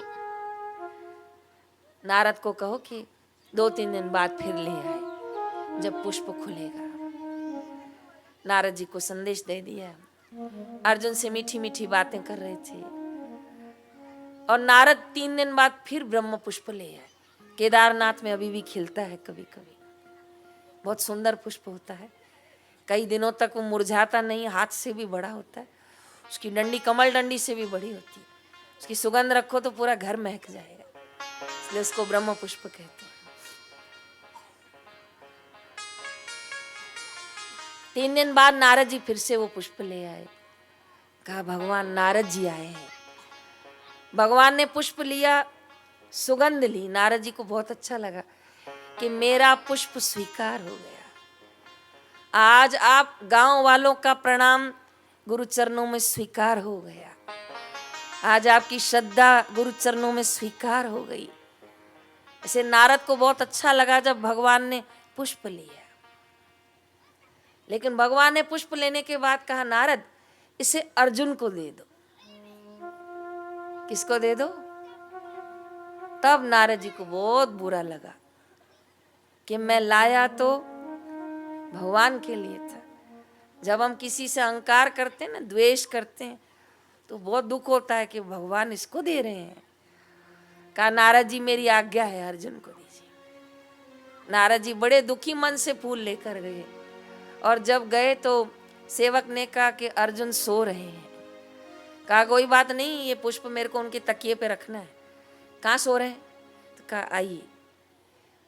नारद को कहो कि 2-3 दिन बाद फिर ले आए जब पुष्प खुलेगा। नारद जी को संदेश दे दिया। अर्जुन से मीठी मीठी बातें कर रहे थे और नारद 3 दिन बाद फिर ब्रह्म पुष्प ले आए। केदारनाथ में अभी भी खिलता है कभी कभी, बहुत सुंदर पुष्प होता है। कई दिनों तक वो मुरझाता नहीं, हाथ से भी बड़ा होता है। उसकी डंडी कमल डंडी से भी बड़ी होती है। उसकी सुगंध रखो तो पूरा घर महक जाएगा, इसलिए उसको ब्रह्म पुष्प कहते हैं। 3 दिन बाद नारद जी फिर से वो पुष्प ले आए। कहा, भगवान नारद जी आए हैं। भगवान ने पुष्प लिया, सुगंध ली। नारद जी को बहुत अच्छा लगा कि मेरा पुष्प स्वीकार हो गया। आज आप गांव वालों का प्रणाम गुरु चरणों में स्वीकार हो गया। आज आपकी श्रद्धा गुरु चरणों में स्वीकार हो गई। ऐसे नारद को बहुत अच्छा लगा जब भगवान ने पुष्प लिया। लेकिन भगवान ने पुष्प लेने के बाद कहा, नारद इसे अर्जुन को दे दो। किसको दे दो? तब नारद जी को बहुत बुरा लगा कि मैं लाया तो भगवान के लिए था। जब हम किसी से अहंकार करते हैं ना, द्वेष करते हैं, तो बहुत दुख होता है कि भगवान इसको दे रहे हैं। कहा, नारद जी मेरी आज्ञा है, अर्जुन को दीजिए। नारद जी बड़े दुखी मन से फूल लेकर गए और जब गए तो सेवक ने कहा कि अर्जुन सो रहे हैं। कहा, कोई बात नहीं, ये पुष्प मेरे को उनके तकिए पे रखना है। कहाँ सो रहे हैं? तो कहा, आइए।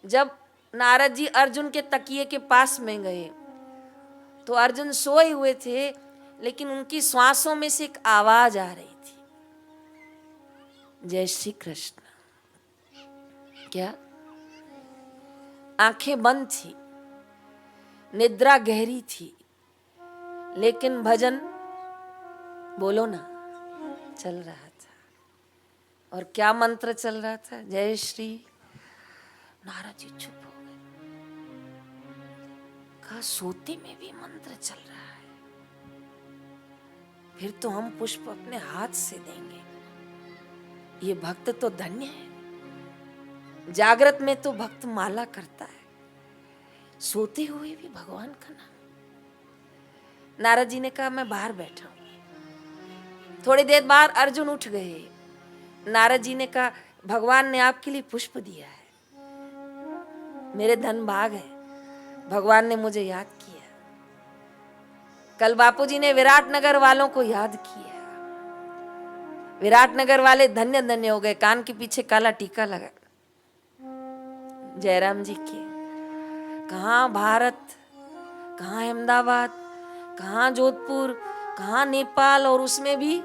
जब नारद जी अर्जुन के तकिए के पास में गए तो अर्जुन सोए हुए थे, लेकिन उनकी श्वासों में से एक आवाज आ रही थी, जय श्री कृष्ण। क्या? आंखें बंद थी, निद्रा गहरी थी, लेकिन भजन बोलो ना चल रहा था। और क्या मंत्र चल रहा था? जय श्री। नारद जी चुप हो गए। कहा, सोते में भी मंत्र चल रहा है, फिर तो हम पुष्प अपने हाथ से देंगे। ये भक्त तो धन्य है। जागृत में तो भक्त माला करता है, सोते हुए भी भगवान का नाम। नारद जी ने कहा, मैं बाहर बैठा हूं। थोड़ी देर बाद अर्जुन उठ गए। नारद जी ने कहा, भगवान ने आपके लिए पुष्प दिया है, मेरे धन भाग है, भगवान ने मुझे याद किया। कल बापूजी ने विराटनगर वालों को याद किया। विराटनगर वाले धन्य धन्य हो गए। कान के पीछे काला टीका लगा जयराम जी के। कहाँ भारत, कहाँ अहमदाबाद, कहाँ जोधपुर, कहाँ नेपाल, और उसमें भी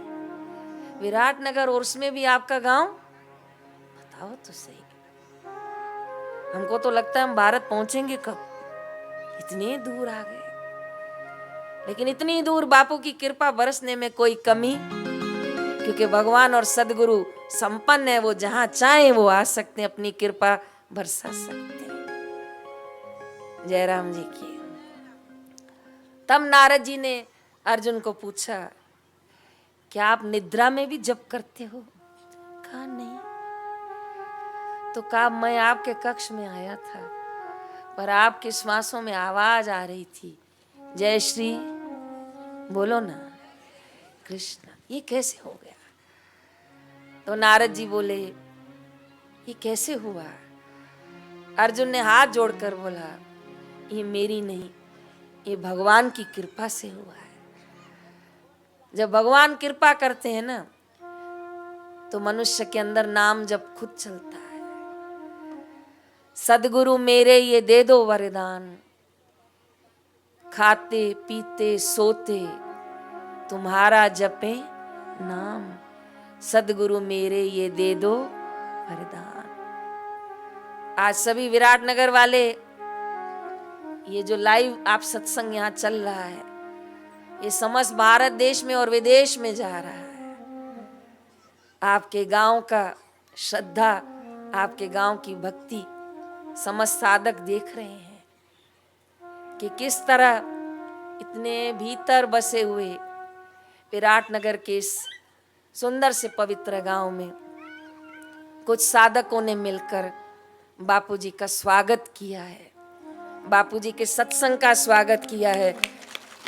विराटनगर, और उसमें भी आपका गांव। बताओ तो सही। हमको तो लगता है हम भारत पहुंचेंगे कब, इतने दूर आ गए। लेकिन इतनी दूर बापू की कृपा बरसने में कोई कमी, क्योंकि भगवान और सदगुरु संपन्न है। वो जहां चाहे वो आ सकते हैं, अपनी कृपा बरसा सकते हैं। जयराम जी की। तब नारद जी ने अर्जुन को पूछा, क्या आप निद्रा में भी जप करते हो? कहा, नहीं। तो कहा, मैं आपके कक्ष में आया था, पर आपके श्वासों में आवाज आ रही थी, जय श्री बोलो ना कृष्ण। ये कैसे हो गया? तो नारद जी बोले, ये कैसे हुआ? अर्जुन ने हाथ जोड़कर बोला, ये मेरी नहीं, ये भगवान की कृपा से हुआ है। जब भगवान कृपा करते हैं ना, तो मनुष्य के अंदर नाम जब खुद चलता है। सदगुरु मेरे ये दे दो वरदान, खाते पीते सोते तुम्हारा जपे नाम, सदगुरु मेरे ये दे दो वरदान। आज सभी विराटनगर वाले, ये जो लाइव आप सत्संग यहाँ चल रहा है, ये समस्त भारत देश में और विदेश में जा रहा है। आपके गांव का श्रद्धा, आपके गांव की भक्ति समस्त साधक देख रहे हैं कि किस तरह इतने भीतर बसे हुए विराटनगर के इस सुंदर से पवित्र गांव में कुछ साधकों ने मिलकर बापूजी का स्वागत किया है, बापूजी के सत्संग का स्वागत किया है,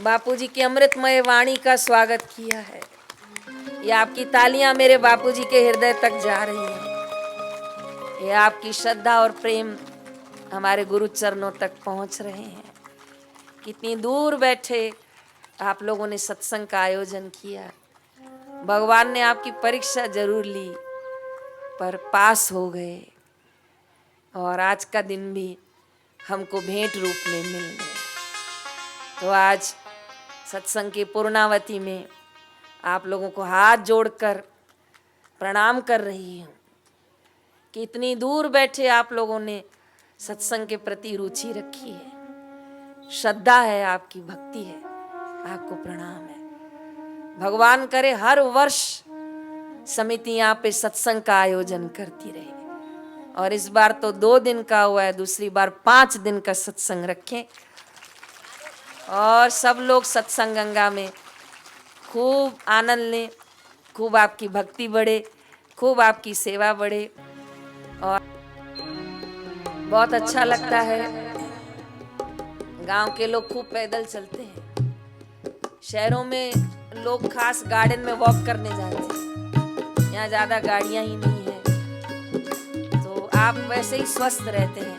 बापूजी की अमृतमय वाणी का स्वागत किया है। ये आपकी तालियां मेरे बापूजी के हृदय तक जा रही हैं। ये आपकी श्रद्धा और प्रेम हमारे गुरु चरणों तक पहुंच रहे हैं। कितनी दूर बैठे आप लोगों ने सत्संग का आयोजन किया। भगवान ने आपकी परीक्षा जरूर ली पर पास हो गए, और आज का दिन भी हमको भेंट रूप में मिल गया। तो आज सत्संग की पूर्णावती में आप लोगों को हाथ जोड़कर प्रणाम कर रही हूँ कि इतनी दूर बैठे आप लोगों ने सत्संग के प्रति रुचि रखी है, श्रद्धा है, आपकी भक्ति है, आपको प्रणाम है। भगवान करे हर वर्ष समिति यहाँ पे सत्संग का आयोजन करती रहे, और इस बार तो 2 दिन का हुआ है, दूसरी बार 5 दिन का सत्संग रखें, और सब लोग सत्संग गंगा में खूब आनंद लें, खूब आपकी भक्ति बढ़े, खूब आपकी सेवा बढ़े। और बहुत अच्छा लगता है, गांव के लोग खूब पैदल चलते हैं। शहरों में लोग खास गार्डन में वॉक करने जाते हैं, यहाँ ज़्यादा गाड़ियाँ ही नहीं है, तो आप वैसे ही स्वस्थ रहते हैं।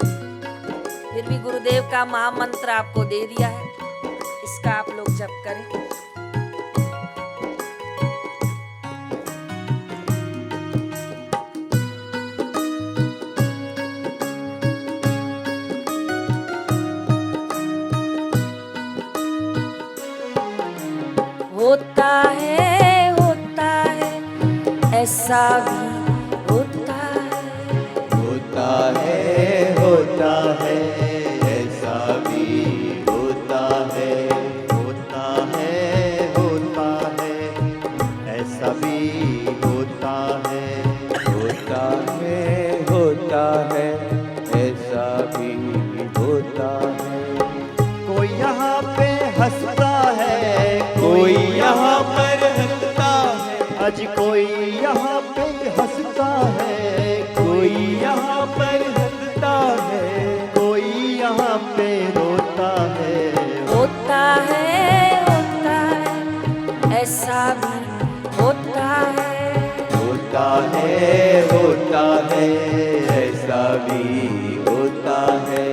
फिर भी गुरुदेव का महामंत्र आपको दे दिया है, इसका आप लोग जप करें। होता है ऐसा भी होता है, होता है ऐसा भी होता है, होता है ऐसा भी होता है, होता है ऐसा भी होता है। कोई यहाँ पे हंसता है, कोई यहाँ पर हंसता है, आज कोई यहाँ पे हंसता है, कोई यहाँ पर हंसता है, कोई यहाँ पे रोता है। होता है ऐसा भी होता है, होता है ऐसा भी होता है।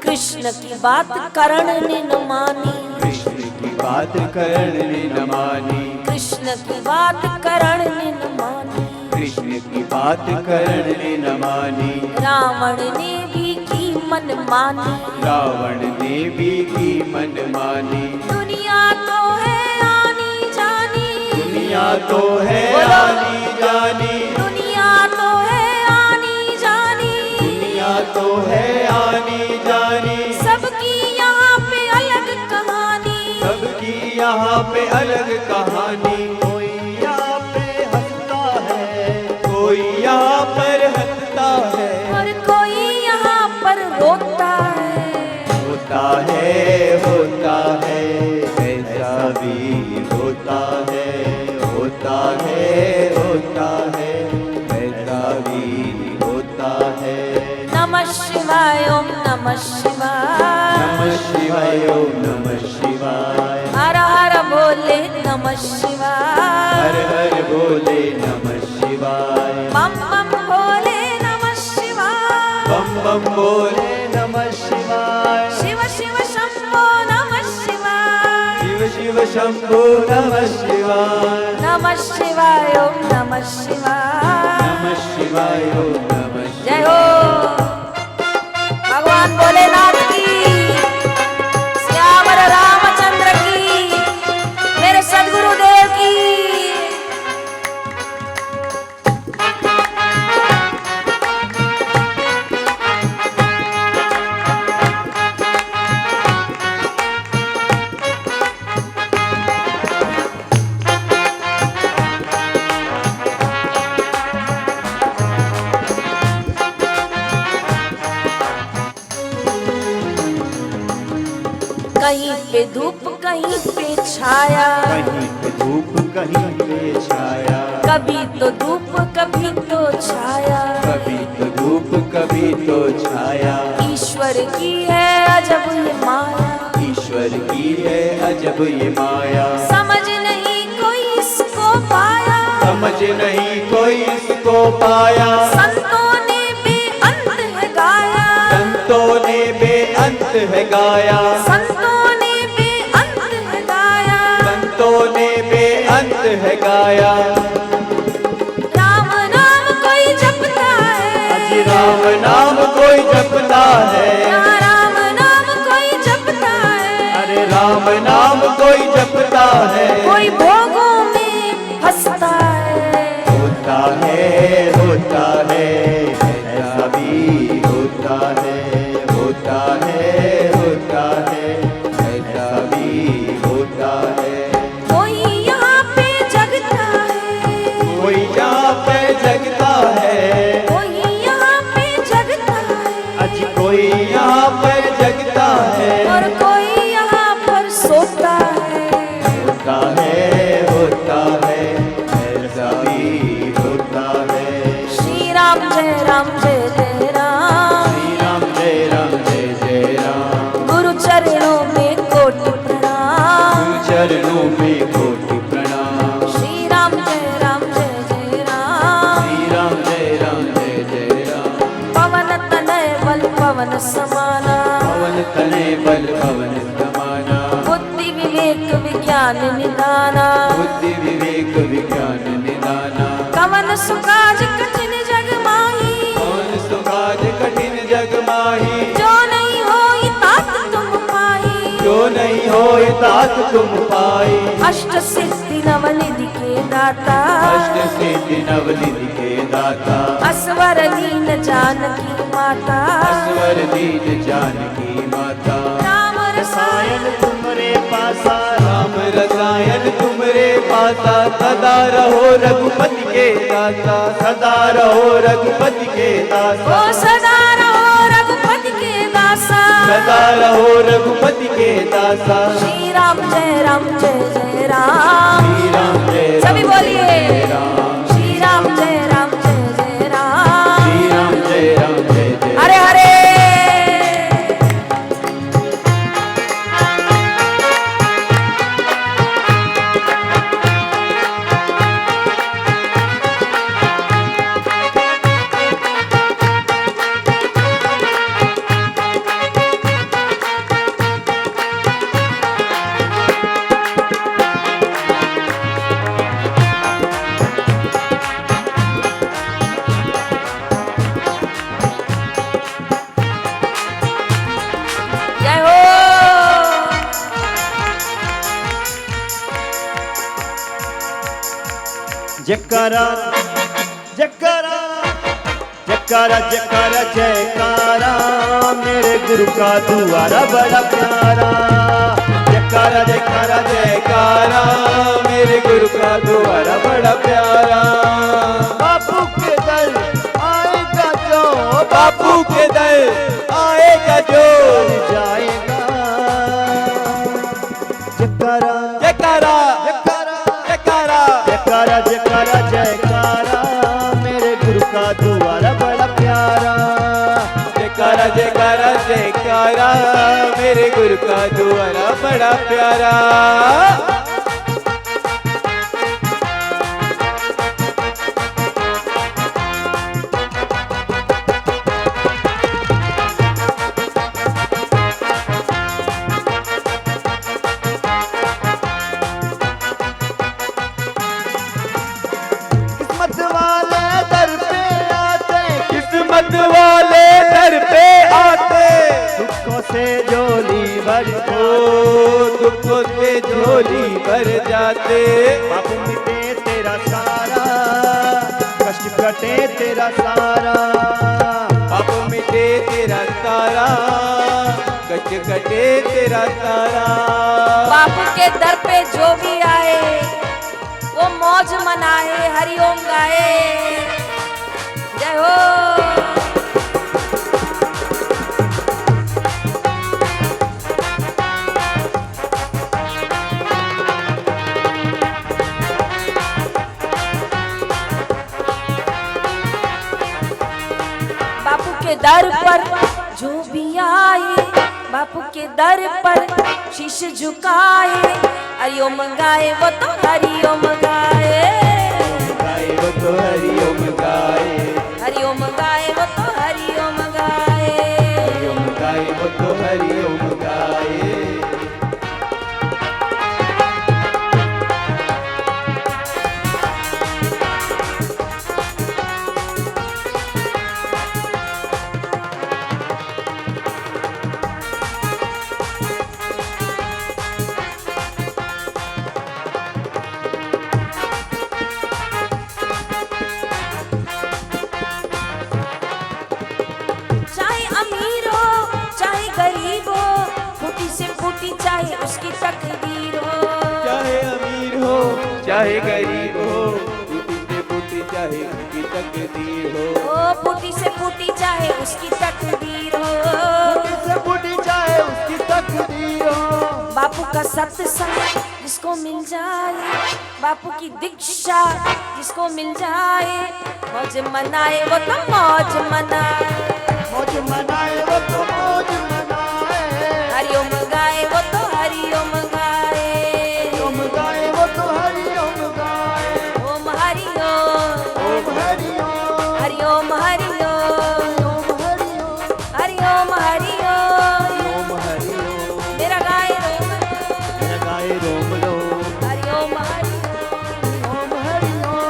कृष्ण की बात करण ने न मानी, कृष्ण की बात करण ने न मानी, कृष्ण की बात करण ने न मानी, कृष्ण की बात करण ने न मानी, रावण ने भी की मन मानी, रावण ने भी की मन मानी। दुनिया तो है आनी जानी, दुनिया तो है बोलो। आनी जानी, दुनिया तो है आनी जानी, दुनिया तो है आनी जानी, सबकी यहाँ पे अलग कहानी, सबकी यहाँ पे अलग कहानी। कोई यहाँ पे हंसता है, कोई यहाँ पर हंसता है, और कोई यहाँ पर रोता है। होता है ऐसा भी होता है, होता है ऐसा भी होता है। नमः शिवाय ओम नमः शिवाय, नमः शिवाय ओम नमः शिवाय, नमः शिवाय, हर हर बोले नमः शिवाय, बम बम भोले नमः शिवाय, बम बम बोले नमः शिवाय, शिव शिव शंभो नमः शिवाय, शिव शिव शंभो नमः शिवाय, नमः शिवाय ओम नमः शिवाय, नमः शिवाय ओम नमः शिवाय। जय हो भगवान भोलेनाथ की, श्यामर रामचंद्र की, मेरे सदगुरुदेव की। कहीं पे धूप कहीं पे छाया, कहीं पे धूप कहीं पे छाया, कभी तो धूप कभी तो छाया, कभी तो धूप कभी तो छाया, ईश्वर की है अजब ये माया, ईश्वर की है अजब ये माया, समझ नहीं कोई इसको पाया, समझ नहीं कोई इसको पाया, संतों ने बेअंत है गाया, संतों ने बेअंत है गाया, संतों ने बेअंत है गाया, संतों ने बेअंत है गाया। राम नाम कोई जपता है, अजी राम नाम कोई जपता है, राम नाम कोई जपता है, अरे राम नाम कोई जपता है, कोई भोगों में फंसता है, होता है ऐसा भी होता है, होता है ऐसा भी होता है। कोई यहाँ पे जगता है, कोई यहाँ पे जगता है, कोई यहाँ पे जगता है, अज कोई यहाँ पे जगता है, और कोई यहाँ पर सोता है, होता है ऐसा भी होता है। श्री राम जय राम जय जय राम, श्री राम जय जय राम, गुरु चरणों में कोटि प्रणाम, चरणों में कोटि प्रणाम। श्री राम जय राम जय जय राम, श्री राम जय जय राम, पवन तनय बल पवन समाना, पवन तनय बल पवन समाना, बुद्धि विवेक विज्ञान निदाना, बुद्धि विवेक विज्ञान निदाना, कवन सुकाज कठिन जग माही, कौन सुकाज कठिन जग माही, जो नहीं होई तात तुम पाई, जो नहीं हो तात तुम पाई, अष्ट सिद्धि नवनिधि के दाता, अष्ट सिद्धि नवनिधि के दाता, असवर दीन जानकी माता, असवर दीन जानकी माता। राम रसायन तुमरे पासा, राम रसायन तुमरे पासा, सदा रहो रघुपति के दासा, सदा रहो रघुपति के दासा, ओ सदा रहो रघुपति के दासा, सदा रहो रघुपति के दासा। श्री राम जय राम, श्री राम जय सभी बोलिए राम, श्री राम जय जय राम, श्री राम जय जय हरे हरे। जय हो जयकारा जयकारा जयकारा जयकारा जयकारा, मेरे गुरु का द्वारा बड़ा प्यारा, जयकारा जयकारा जयकारा, मेरे गुरु का द्वारा बड़ा प्यारा। बापू के दर आएगा जो, बापू के दर आएगा जो, जाएगा। जयकारा जयकारा जयकारा जयकारा जयकारा जयकारा जयकारा, मेरे गुरु का द्वारा बड़ा प्यारा, जयकारा जयकारा जयकारा, मेरे गुरु का द्वारा बड़ा प्यारा। से झोली भर दुखों से झोली भर जाते। पाप मिटे तेरा सारा, कष्ट कटे तेरा सारा, पाप मिटे तेरा सारा, कष्ट कटे तेरा सारा। बापू के दर पे जो भी आए वो मौज मनाए, हरिओम गाए। जय हो। बापू के दर पर जो भी आए, बापू के दर पर शीश झुकाए, हरिओम गाए वो तो हरिओम गाए, गाए वो तो हरिओम गाए, हरिओम गाए वो तो हरिओम गाए, हरिओम गाए वो तो हरिओम गाए। चाहे अमीर हो चाहे गरीब हो, फूटी से फूटी चाहे उसकी तकदीर हो, चाहे अमीर हो चाहे गरीब हो, फूटी से फूटी चाहे उसकी तकदीर हो, ओ फूटी से फूटी चाहे उसकी तकदीर हो, से बूढ़ी चाहे उसकी तकदीर हो। बापू का सत्संग जिसको मिल जाए, बापू की दीक्षा जिसको मिल जाए, मौज मनाए वो तो मौज मनाए, मौज मनाए वो तो मौज मनाए, हरिओम गाए वो तो हरिओम गाए, ओम गाए वो तो हरिओम गाए, ओम हरिओम, ओम हरिओम, हरिओम हरिओम, ओम हरिओम, हरिओम हरिओम, ओम हरिओम, मेरा गाए रोम, मेरा गाए रोम रोम, हरिओम हरिओम। ओम हरिओम।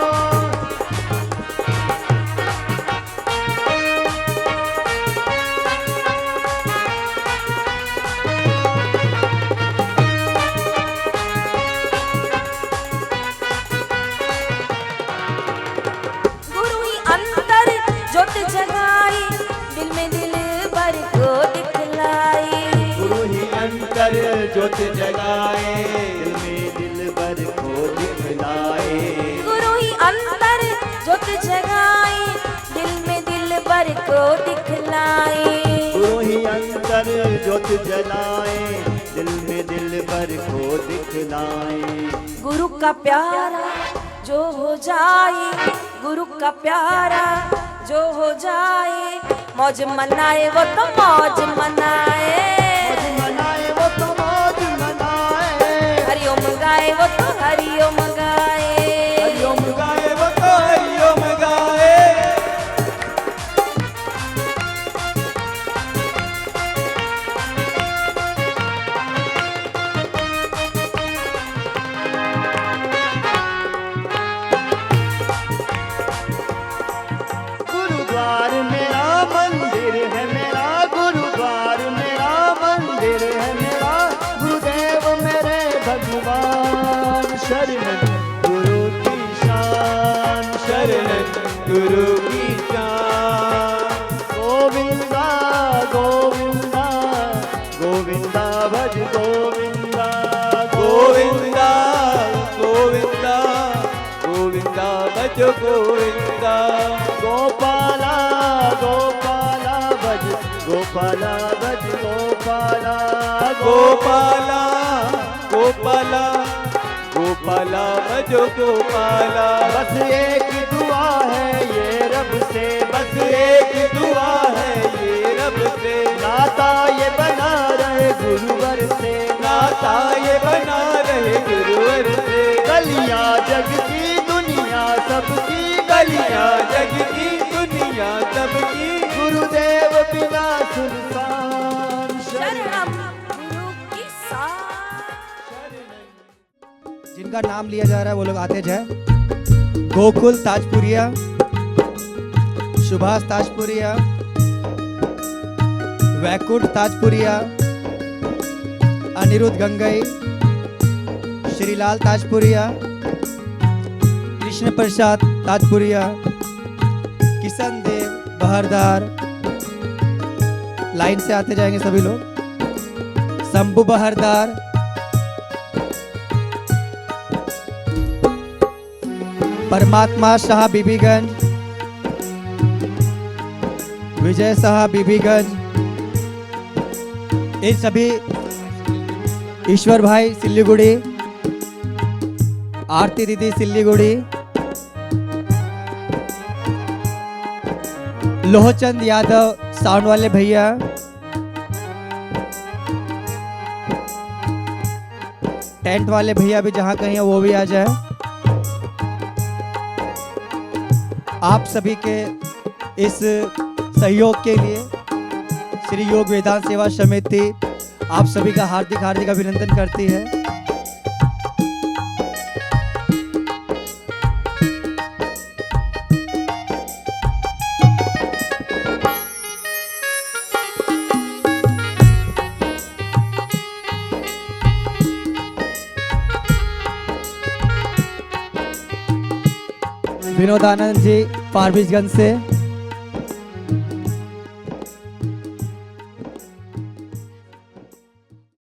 गुरु ही अंतर ज्योत जगाई, दिल में दिल भर को दिखलाई, गुरु ही अंतर ज्योत जगाए, दिल में दिल भर को दिखलाए, गुरु ही अंतर ज्योत जगाई, दिल में दिल भर को दिखलाई, गुरु ही अंतर ज्योत जलाए, दिल में दिल भर को दिखलाए। गुरु का प्यारा जो हो जाए, गुरु का प्यारा जो हो जाए, मौज मनाए वो तो मौज मनाए, मौज मनाए वो तो मौज मनाए, हरिओम गाए वो तो हरिओम गाए, हरिओम गाए वो तो हरिओम गाए। गुरुद्वार मेरा मंदिर है मेरा, गुरुद्वार मेरा मंदिर है मेरा, गुरुदेव मेरे भगवान, शरण गुरु की शान, शरण गुरु की शान। गोविंदा गोविंदा गोविंदा भज गोविंदा गोविंदा गोविंदा गोविंदा भज गोविंदा। गोपाला गोपाला भज गोपाला भज गोपाला गोपाला गोपाला गोपाला भज गोपाला। बस एक दुआ है ये रब से, बस एक दुआ है ये रब से, नाता ये बना रहे गुरुवर से, नाता ये बना रहे गुरुवर से। गलियां जग की दुनिया सबकी, गलियां जग की दुनिया सबकी, गुरुदेव बिना सुनसान शरणम गुरु की साथ। जिनका नाम लिया जा रहा है वो लोग आते जाए। गोकुल ताजपुरिया, सुभाष ताजपुरिया, वैकुंठ ताजपुरिया, अनिरुद्ध गंगई, श्रीलाल ताजपुरिया, कृष्ण प्रसाद ताजपुरिया, किशन देव बहरदार, लाइन से आते जाएंगे सभी लोग। शंभू बहरदार, परमात्मा शाह बीबीगंज, विजय शाह बीबीगंज, इन सभी, ईश्वर भाई सिल्लीगुड़ी, आरती दीदी सिल्लीगुड़ी, लोहचंद यादव साउंड वाले भैया, टेंट वाले भैया भी जहां कहीं है वो भी आ जाए। आप सभी के इस सहयोग के लिए श्री योग वेदांत सेवा समिति आप सभी का हार्दिक हार्दिक अभिनंदन करती है। विनोदानंद जी फारबिसगंज से,